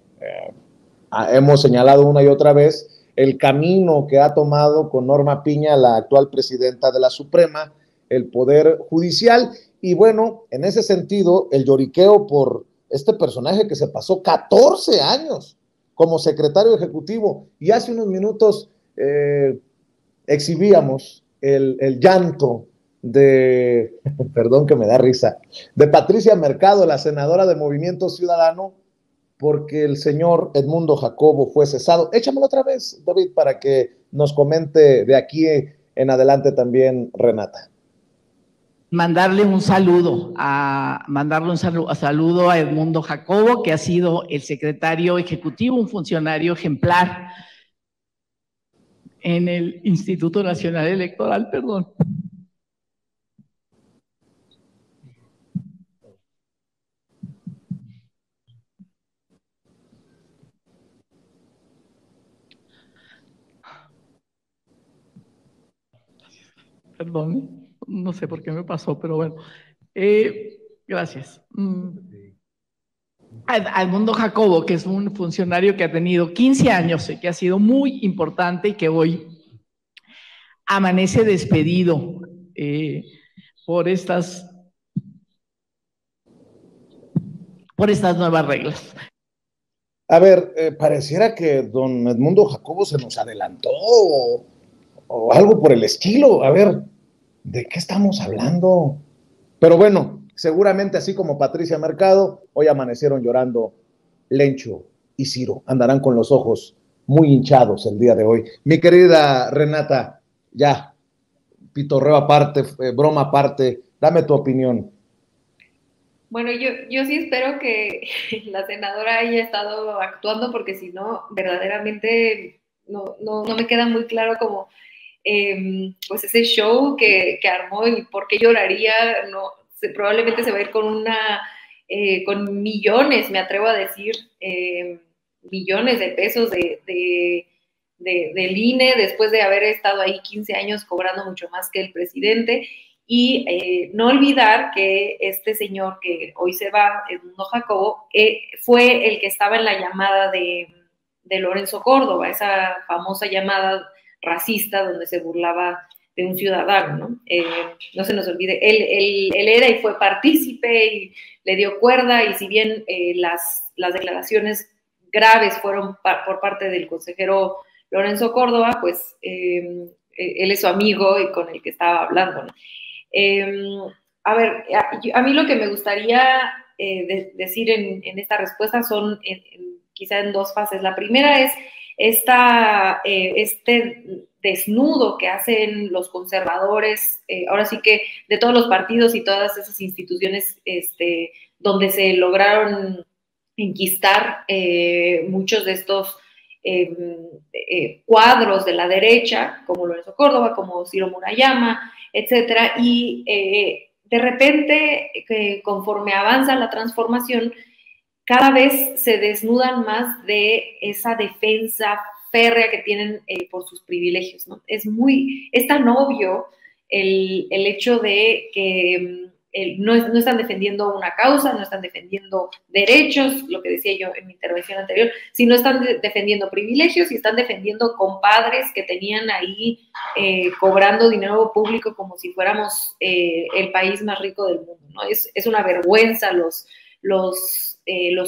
hemos señalado una y otra vez el camino que ha tomado con Norma Piña, la actual presidenta de la Suprema, el Poder Judicial. Y bueno, en ese sentido, el lloriqueo por este personaje que se pasó 14 años como secretario ejecutivo, y hace unos minutos exhibíamos el llanto de, perdón que me da risa, de Patricia Mercado, la senadora de Movimiento Ciudadano, porque el señor Edmundo Jacobo fue cesado. Échamelo otra vez, David, para que nos comente de aquí en adelante también Renata. Mandarle un saludo a Edmundo Jacobo, que ha sido el secretario ejecutivo, un funcionario ejemplar en el Instituto Nacional Electoral, perdón. Perdón, no sé por qué me pasó, pero bueno. Gracias. Edmundo Jacobo, que es un funcionario que ha tenido 15 años, que ha sido muy importante y que hoy amanece despedido por estas nuevas reglas. A ver, pareciera que don Edmundo Jacobo se nos adelantó o algo por el estilo. A ver, ¿de qué estamos hablando? Pero bueno, seguramente así como Patricia Mercado, hoy amanecieron llorando Lencho y Ciro. Andarán con los ojos muy hinchados el día de hoy. Mi querida Renata, ya, pitorreo aparte, broma aparte, dame tu opinión. Bueno, yo sí espero que la senadora haya estado actuando, porque si no, verdaderamente no me queda muy claro como pues ese show que armó y por qué lloraría. No, probablemente se va a ir con con millones, me atrevo a decir, millones de pesos del INE, después de haber estado ahí 15 años cobrando mucho más que el presidente. Y no olvidar que este señor que hoy se va, Edmundo Jacobo, fue el que estaba en la llamada de Lorenzo Córdoba, esa famosa llamada racista donde se burlaba de un ciudadano, ¿no? No se nos olvide, él era y fue partícipe y le dio cuerda, y si bien las declaraciones graves fueron por parte del consejero Lorenzo Córdoba, pues él es su amigo y con el que estaba hablando, ¿no? A ver, a mí lo que me gustaría decir en esta respuesta son quizá en dos fases. La primera es este desnudo que hacen los conservadores, ahora sí que de todos los partidos y todas esas instituciones donde se lograron enquistar muchos de estos cuadros de la derecha, como Lorenzo Córdoba, como Ciro Murayama, etcétera, y de repente, conforme avanza la transformación, cada vez se desnudan más de esa defensa férrea que tienen por sus privilegios, ¿no? Es tan obvio el hecho de que no están defendiendo una causa, no están defendiendo derechos, lo que decía yo en mi intervención anterior, sino están defendiendo privilegios y están defendiendo compadres que tenían ahí cobrando dinero público como si fuéramos el país más rico del mundo, ¿no? Es una vergüenza los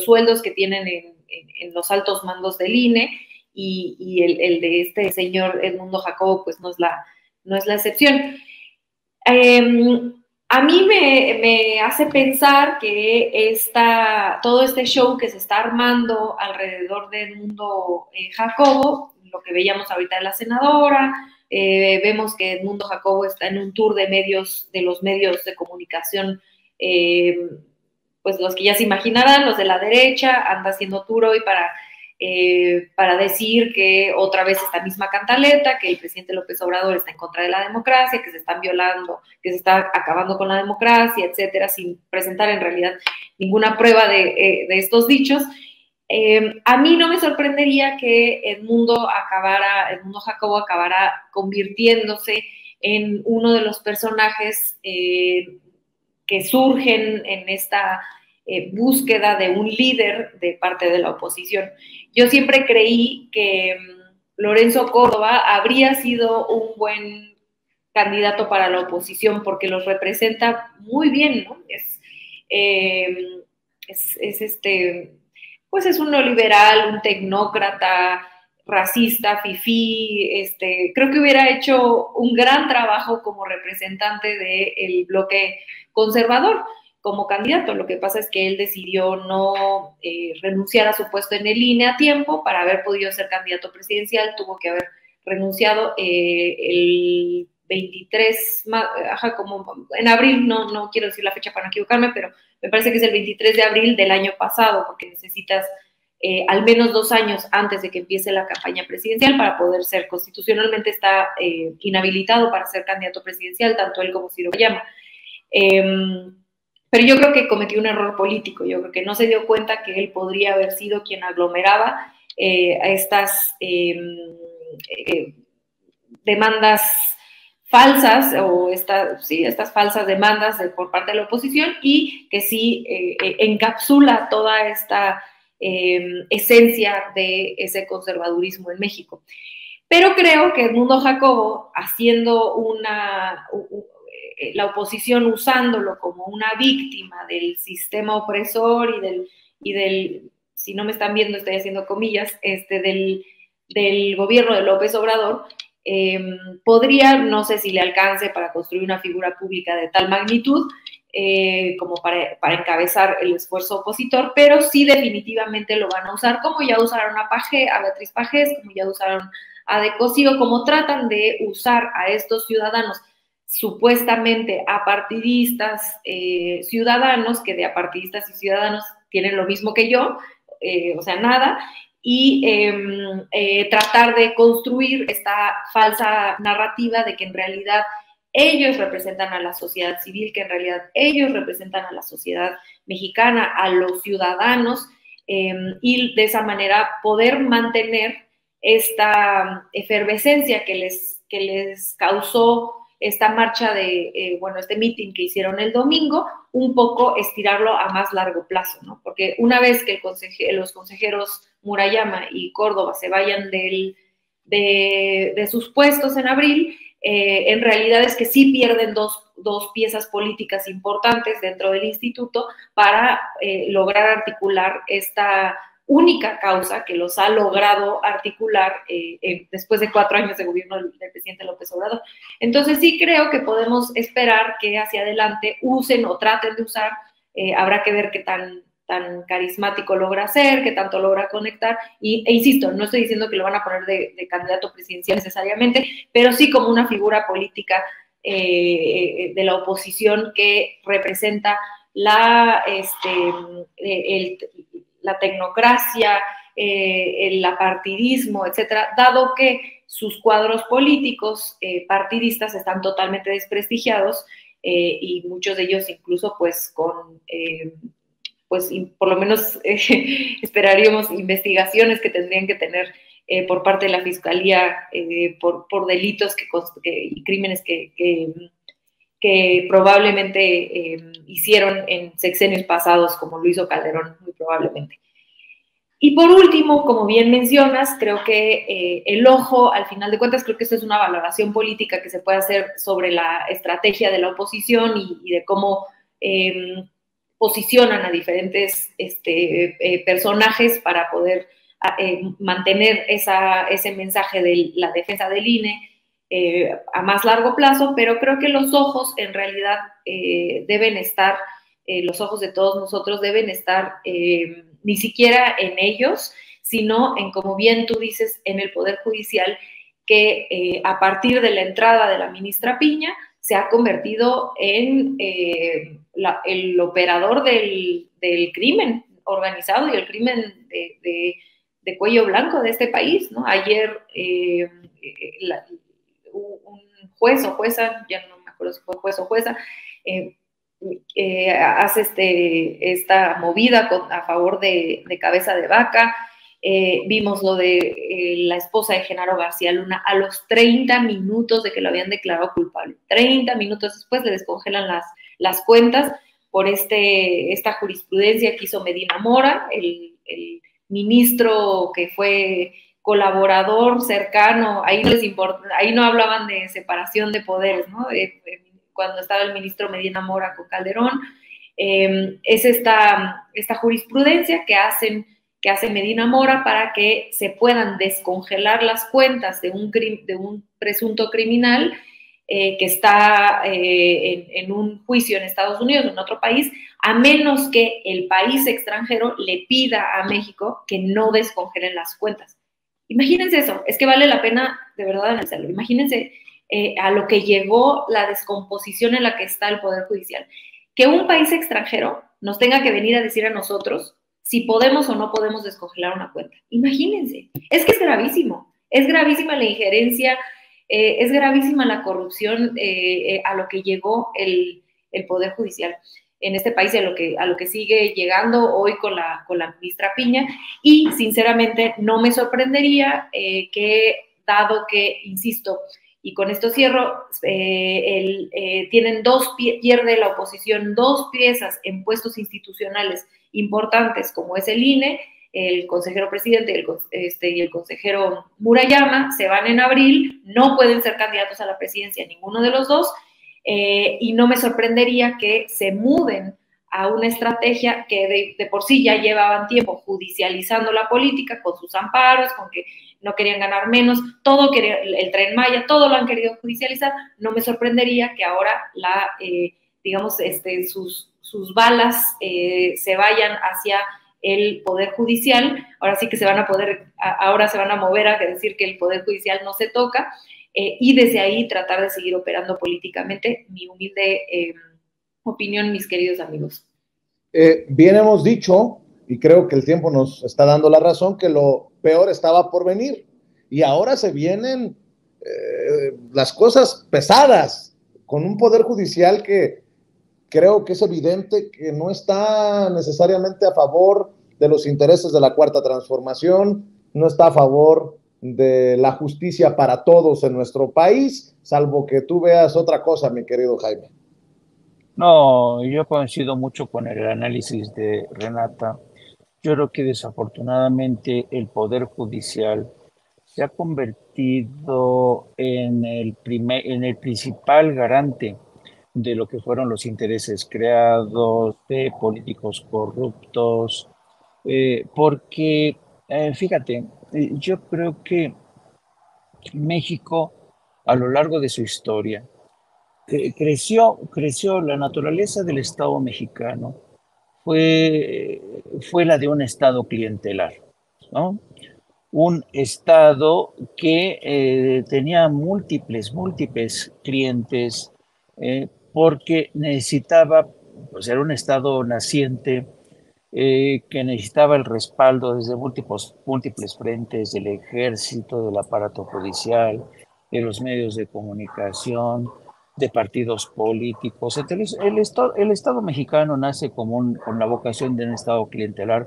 sueldos que tienen en los altos mandos del INE, y el de este señor Edmundo Jacobo pues no es la excepción. A mí me hace pensar que todo este show que se está armando alrededor de Edmundo Jacobo, lo que veíamos ahorita de la senadora, vemos que Edmundo Jacobo está en un tour de los medios de comunicación, pues los que ya se imaginarán, los de la derecha, anda haciendo tour hoy para decir que otra vez esta misma cantaleta, que el presidente López Obrador está en contra de la democracia, que se están violando, que se está acabando con la democracia, etcétera, sin presentar en realidad ninguna prueba de estos dichos. A mí no me sorprendería que Edmundo Jacobo acabara convirtiéndose en uno de los personajes que surgen en esta búsqueda de un líder de parte de la oposición. Yo siempre creí que Lorenzo Córdoba habría sido un buen candidato para la oposición porque los representa muy bien, ¿no? Pues es un neoliberal, un tecnócrata, racista, fifí, creo que hubiera hecho un gran trabajo como representante del bloque conservador como candidato. Lo que pasa es que él decidió no renunciar a su puesto en el INE a tiempo para haber podido ser candidato presidencial. Tuvo que haber renunciado el 23, como en abril, no quiero decir la fecha para no equivocarme, pero me parece que es el 23 de abril del año pasado, porque necesitas al menos 2 años antes de que empiece la campaña presidencial para poder ser, constitucionalmente está inhabilitado para ser candidato presidencial, tanto él como Ciro Murayama. Pero yo creo que cometió un error político. Yo creo que no se dio cuenta que él podría haber sido quien aglomeraba a estas demandas falsas, o estas falsas demandas por parte de la oposición, y que sí encapsula toda esta esencia de ese conservadurismo en México. Pero creo que Edmundo Jacobo, haciendo la oposición usándolo como una víctima del sistema opresor y del, si no me están viendo, estoy haciendo comillas, del gobierno de López Obrador, podría, no sé si le alcance para construir una figura pública de tal magnitud, como para encabezar el esfuerzo opositor, pero sí definitivamente lo van a usar, como ya usaron a Beatriz Pajés, como ya usaron a De Cosío, como tratan de usar a estos ciudadanos supuestamente apartidistas, ciudadanos, que de apartidistas y ciudadanos tienen lo mismo que yo, o sea, nada, y tratar de construir esta falsa narrativa de que en realidad ellos representan a la sociedad civil, que en realidad ellos representan a la sociedad mexicana, a los ciudadanos, y de esa manera poder mantener esta efervescencia que les causó esta marcha este meeting que hicieron el domingo, un poco estirarlo a más largo plazo, ¿no? Porque una vez que los consejeros Murayama y Córdoba se vayan de sus puestos en abril, en realidad es que sí pierden dos piezas políticas importantes dentro del instituto para lograr articular esta única causa que los ha logrado articular después de 4 años de gobierno del presidente López Obrador. Entonces sí creo que podemos esperar que hacia adelante usen o traten de usar, habrá que ver qué tan carismático logra ser, qué tanto logra conectar, e insisto, no estoy diciendo que lo van a poner de candidato presidencial necesariamente, pero sí como una figura política de la oposición que representa la tecnocracia, el apartidismo, etcétera, dado que sus cuadros políticos partidistas están totalmente desprestigiados y muchos de ellos incluso pues por lo menos esperaríamos investigaciones que tendrían que tener por parte de la Fiscalía por delitos y crímenes que probablemente hicieron en sexenios pasados, como lo hizo Calderón, muy probablemente. Y por último, como bien mencionas, creo que el ojo, al final de cuentas, creo que esto es una valoración política que se puede hacer sobre la estrategia de la oposición y de cómo posicionan a diferentes personajes para poder mantener ese mensaje de la defensa del INE a más largo plazo, pero creo que los ojos en realidad deben estar, los ojos de todos nosotros deben estar ni siquiera en ellos, sino en, como bien tú dices, en el Poder Judicial, que a partir de la entrada de la ministra Piña se ha convertido en el operador del crimen organizado y el crimen de cuello blanco de este país, ¿no? Ayer un juez o jueza, ya no me acuerdo si fue juez o jueza, hace esta movida a favor de Cabeza de Vaca. Vimos lo de la esposa de Genaro García Luna a los 30 minutos de que lo habían declarado culpable. 30 minutos después le descongelan las cuentas por esta jurisprudencia que hizo Medina Mora, el ministro que fue colaborador cercano, ahí no hablaban de separación de poderes, ¿no? Cuando estaba el ministro Medina Mora con Calderón, es esta jurisprudencia que hace Medina Mora para que se puedan descongelar las cuentas de un presunto criminal que está en un juicio en Estados Unidos o en otro país, a menos que el país extranjero le pida a México que no descongelen las cuentas. Imagínense eso, es que vale la pena de verdad analizarlo. Imagínense a lo que llegó la descomposición en la que está el Poder Judicial. Que un país extranjero nos tenga que venir a decir a nosotros si podemos o no podemos descongelar una cuenta. Imagínense, es que es gravísima la injerencia, es gravísima la corrupción a lo que llegó el Poder Judicial en este país y a lo que sigue llegando hoy con la ministra Piña, y sinceramente no me sorprendería que, dado que, insisto, y con esto cierro, pierde la oposición 2 piezas en puestos institucionales importantes, como es el INE, el consejero presidente y el consejero Murayama, se van en abril, no pueden ser candidatos a la presidencia ninguno de los dos, y no me sorprendería que se muden a una estrategia que de por sí ya llevaban tiempo judicializando la política con sus amparos, con que no querían ganar menos, el Tren Maya, todo lo han querido judicializar. No me sorprendería que ahora digamos, sus balas se vayan hacia el Poder Judicial. Ahora sí que ahora se van a mover a decir que el Poder Judicial no se toca, y desde ahí tratar de seguir operando políticamente. Mi humilde opinión, mis queridos amigos. Bien hemos dicho, y creo que el tiempo nos está dando la razón, que lo peor estaba por venir, y ahora se vienen las cosas pesadas, con un Poder Judicial que creo que es evidente que no está necesariamente a favor de los intereses de la Cuarta Transformación, no está a favor de la justicia para todos en nuestro país, salvo que tú veas otra cosa, mi querido Jaime. No, yo coincido mucho con el análisis de Renata. Yo creo que desafortunadamente el Poder Judicial se ha convertido en el principal garante de lo que fueron los intereses creados, de políticos corruptos, porque, fíjate, yo creo que México, a lo largo de su historia, creció la naturaleza del Estado mexicano, fue la de un Estado clientelar, ¿no? Un Estado que tenía múltiples clientes, porque necesitaba, pues era un Estado naciente, que necesitaba el respaldo desde múltiples frentes, del ejército, del aparato judicial, de los medios de comunicación, de partidos políticos. Entonces, el Estado mexicano nace con la vocación de un Estado clientelar,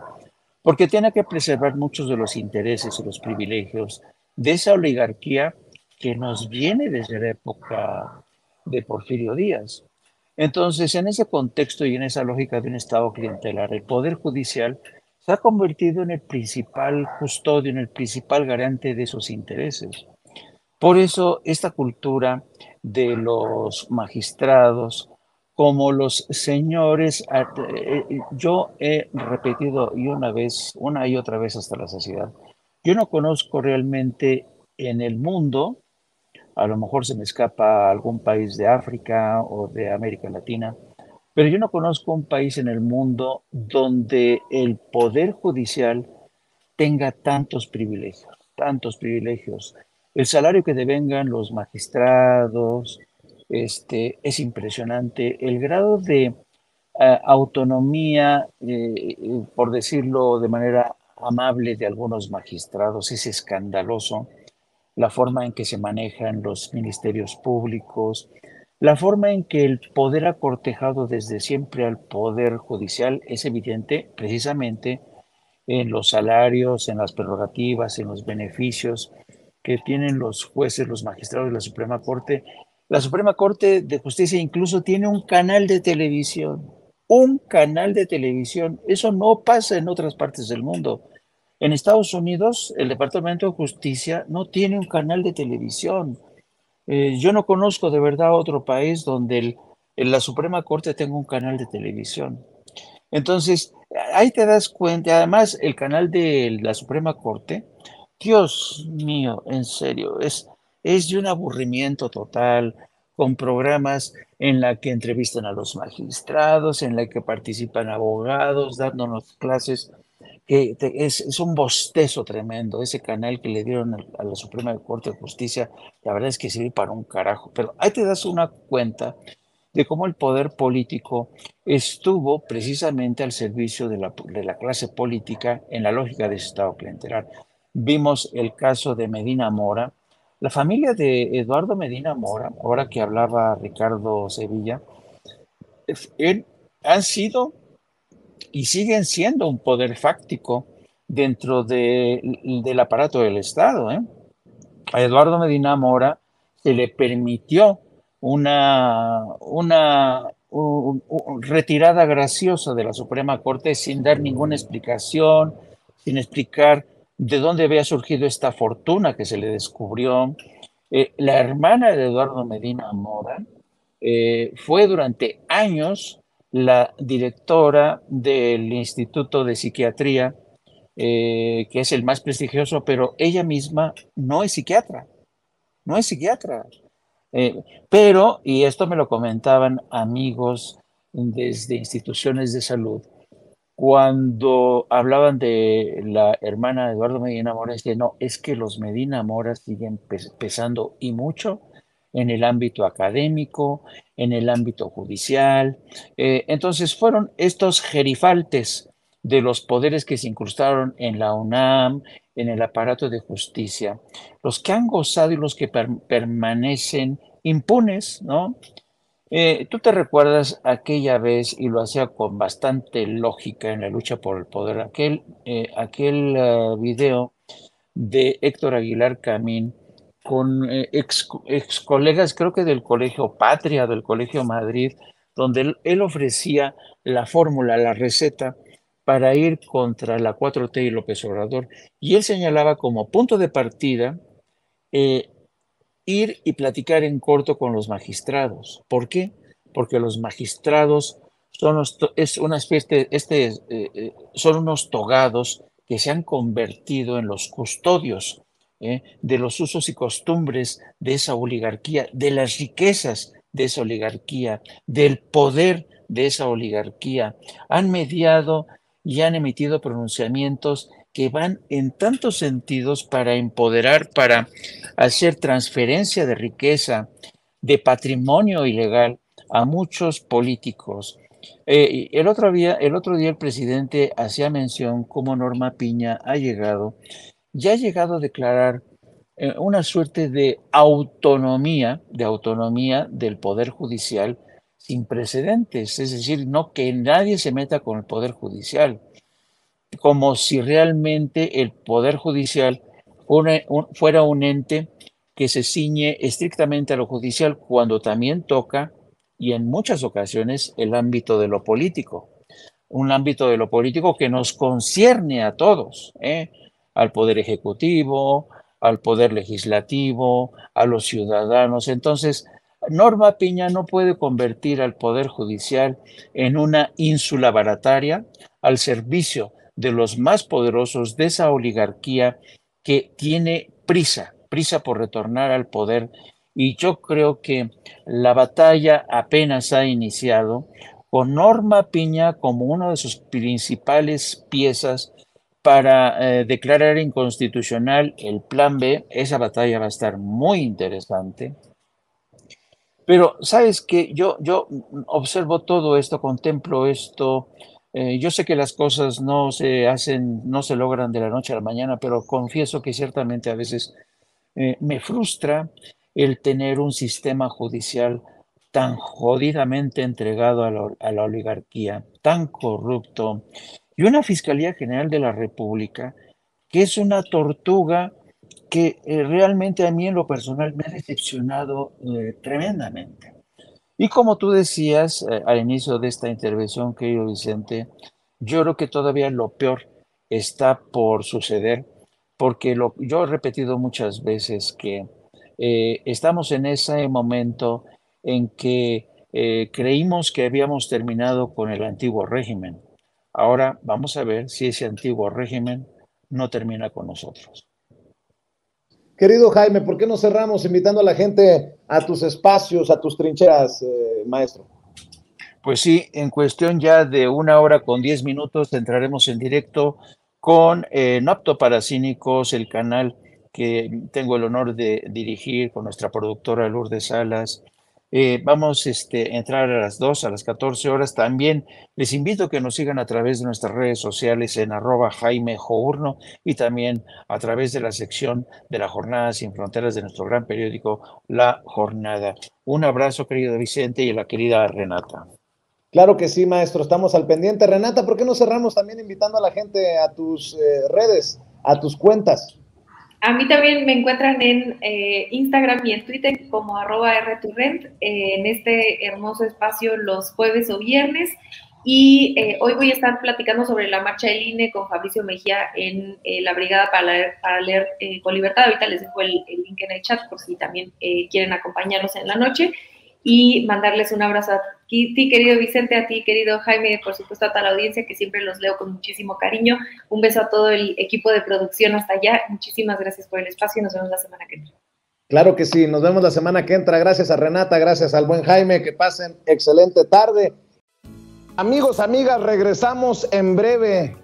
porque tiene que preservar muchos de los intereses y los privilegios de esa oligarquía que nos viene desde la época de Porfirio Díaz. Entonces, en ese contexto y en esa lógica de un Estado clientelar, el Poder Judicial se ha convertido en el principal custodio, en el principal garante de esos intereses. Por eso, esta cultura de los magistrados como los señores, yo he repetido una y otra vez hasta la saciedad, yo no conozco realmente en el mundo, a lo mejor se me escapa algún país de África o de América Latina, pero yo no conozco un país en el mundo donde el Poder Judicial tenga tantos privilegios, tantos privilegios. El salario que devengan los magistrados, es impresionante. El grado de autonomía, por decirlo de manera amable, de algunos magistrados es escandaloso. La forma en que se manejan los ministerios públicos, la forma en que el poder ha cortejado desde siempre al Poder Judicial es evidente precisamente en los salarios, en las prerrogativas, en los beneficios que tienen los jueces, los magistrados de la Suprema Corte. La Suprema Corte de Justicia incluso tiene un canal de televisión. Un canal de televisión. Eso no pasa en otras partes del mundo. En Estados Unidos, el Departamento de Justicia no tiene un canal de televisión. Yo no conozco de verdad otro país donde la Suprema Corte tenga un canal de televisión. Entonces, ahí te das cuenta, además, el canal de la Suprema Corte, Dios mío, en serio, es de un aburrimiento total, con programas en la que entrevistan a los magistrados, en la que participan abogados, dándonos clases, que es un bostezo tremendo. Ese canal que le dieron a la Suprema Corte de Justicia, la verdad es que sirve para un carajo, pero ahí te das una cuenta de cómo el poder político estuvo precisamente al servicio de la clase política en la lógica de ese Estado clientelar. Vimos el caso de Medina Mora. La familia de Eduardo Medina Mora, ahora que hablaba Ricardo Sevilla, han sido y siguen siendo un poder fáctico dentro del aparato del Estado. A Eduardo Medina Mora se le permitió una retirada graciosa de la Suprema Corte sin dar ninguna explicación, sin explicar de dónde había surgido esta fortuna que se le descubrió. La hermana de Eduardo Medina Mora fue durante años la directora del Instituto de Psiquiatría, que es el más prestigioso, pero ella misma no es psiquiatra, no es psiquiatra. Pero, y esto me lo comentaban amigos desde instituciones de salud, cuando hablaban de la hermana de Eduardo Medina Mora, decían, no, es que los Medina Mora siguen pesando y mucho en el ámbito académico, en el ámbito judicial. Entonces fueron estos gerifaltes de los poderes que se incrustaron en la UNAM, en el aparato de justicia, los que han gozado y los que permanecen impunes, ¿no? ¿Tú te recuerdas aquella vez, y lo hacía con bastante lógica en la lucha por el poder, aquel video de Héctor Aguilar Camín con ex colegas, creo que del Colegio Patria, del Colegio Madrid, donde él ofrecía la fórmula, la receta para ir contra la 4T y López Obrador? Y él señalaba como punto de partida eh, ir y platicar en corto con los magistrados. ¿Por qué? Porque los magistrados son unos togados que se han convertido en los custodios de los usos y costumbres de esa oligarquía, de las riquezas de esa oligarquía, del poder de esa oligarquía. Han mediado y han emitido pronunciamientos que van en tantos sentidos para empoderar, para hacer transferencia de riqueza, de patrimonio ilegal a muchos políticos. El otro día el presidente hacía mención cómo Norma Piña ya ha llegado a declarar una suerte de autonomía del Poder Judicial sin precedentes, es decir, no que nadie se meta con el Poder Judicial, como si realmente el Poder Judicial fuera un ente que se ciñe estrictamente a lo judicial, cuando también toca, y en muchas ocasiones, el ámbito de lo político. Un ámbito de lo político que nos concierne a todos, al Poder Ejecutivo, al Poder Legislativo, a los ciudadanos. Entonces, Norma Piña no puede convertir al Poder Judicial en una ínsula barataria al servicio de los más poderosos de esa oligarquía que tiene prisa por retornar al poder. Y yo creo que la batalla apenas ha iniciado, con Norma Piña como una de sus principales piezas para declarar inconstitucional el Plan B. Esa batalla va a estar muy interesante. Pero, ¿sabes qué? Yo observo todo esto, contemplo esto. Yo sé que las cosas no se hacen, no se logran de la noche a la mañana, pero confieso que ciertamente a veces me frustra el tener un sistema judicial tan jodidamente entregado a la oligarquía, tan corrupto, y una Fiscalía General de la República que es una tortuga que realmente a mí en lo personal me ha decepcionado tremendamente. Y como tú decías al inicio de esta intervención, querido Vicente, yo creo que todavía lo peor está por suceder, porque yo he repetido muchas veces que estamos en ese momento en que creímos que habíamos terminado con el antiguo régimen. Ahora vamos a ver si ese antiguo régimen no termina con nosotros. Querido Jaime, ¿por qué no cerramos invitando a la gente a tus espacios, a tus trincheras, maestro? Pues sí, en cuestión ya de 1 hora con 10 minutos entraremos en directo con No Apto para Cínicos, el canal que tengo el honor de dirigir con nuestra productora Lourdes Salas. Vamos a entrar a las 2, a las 14 horas. También les invito a que nos sigan a través de nuestras redes sociales en @JaimeJourno y también a través de la sección de la Jornada Sin Fronteras de nuestro gran periódico La Jornada. Un abrazo, querido Vicente, y a la querida Renata. Claro que sí, maestro, estamos al pendiente. Renata, ¿por qué no cerramos también invitando a la gente a tus redes, a tus cuentas? A mí también me encuentran en Instagram y en Twitter como @rturrent, en este hermoso espacio los jueves o viernes. Y hoy voy a estar platicando sobre la marcha del INE con Fabricio Mejía en la Brigada para leer con Libertad. Ahorita les dejo el link en el chat por si también quieren acompañarnos en la noche. Y mandarles un abrazo a ti, querido Vicente, a ti, querido Jaime, por supuesto a toda la audiencia, que siempre los leo con muchísimo cariño. Un beso a todo el equipo de producción hasta allá. Muchísimas gracias por el espacio y nos vemos la semana que viene. Claro que sí, nos vemos la semana que entra. Gracias a Renata, gracias al buen Jaime, que pasen excelente tarde. Amigos, amigas, regresamos en breve,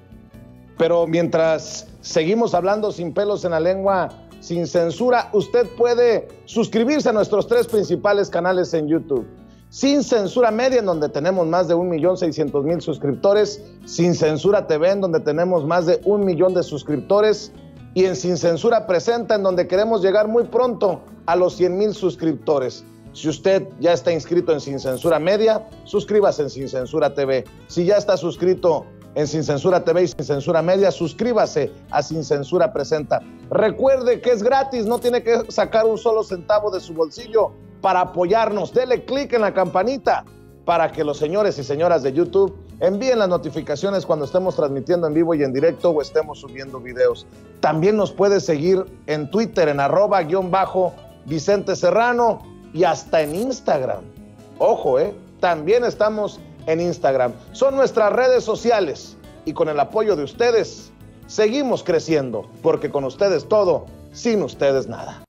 pero mientras seguimos hablando sin pelos en la lengua, sin censura, usted puede suscribirse a nuestros 3 principales canales en YouTube. Sin Censura Media, en donde tenemos más de 1,600,000 suscriptores, Sin Censura TV, en donde tenemos más de 1 millón de suscriptores, y en Sin Censura Presenta, en donde queremos llegar muy pronto a los 100,000 suscriptores. Si usted ya está inscrito en Sin Censura Media, suscríbase en Sin Censura TV. Si ya está suscrito en Sin Censura TV y Sin Censura Media, suscríbase a Sin Censura Presenta. Recuerde que es gratis, no tiene que sacar un solo centavo de su bolsillo para apoyarnos. Dele clic en la campanita para que los señores y señoras de YouTube envíen las notificaciones cuando estemos transmitiendo en vivo y en directo o estemos subiendo videos. También nos puede seguir en Twitter en @Vicente Serrano y hasta en Instagram. Ojo, también estamos en Instagram. Son nuestras redes sociales y con el apoyo de ustedes seguimos creciendo, porque con ustedes todo, sin ustedes nada.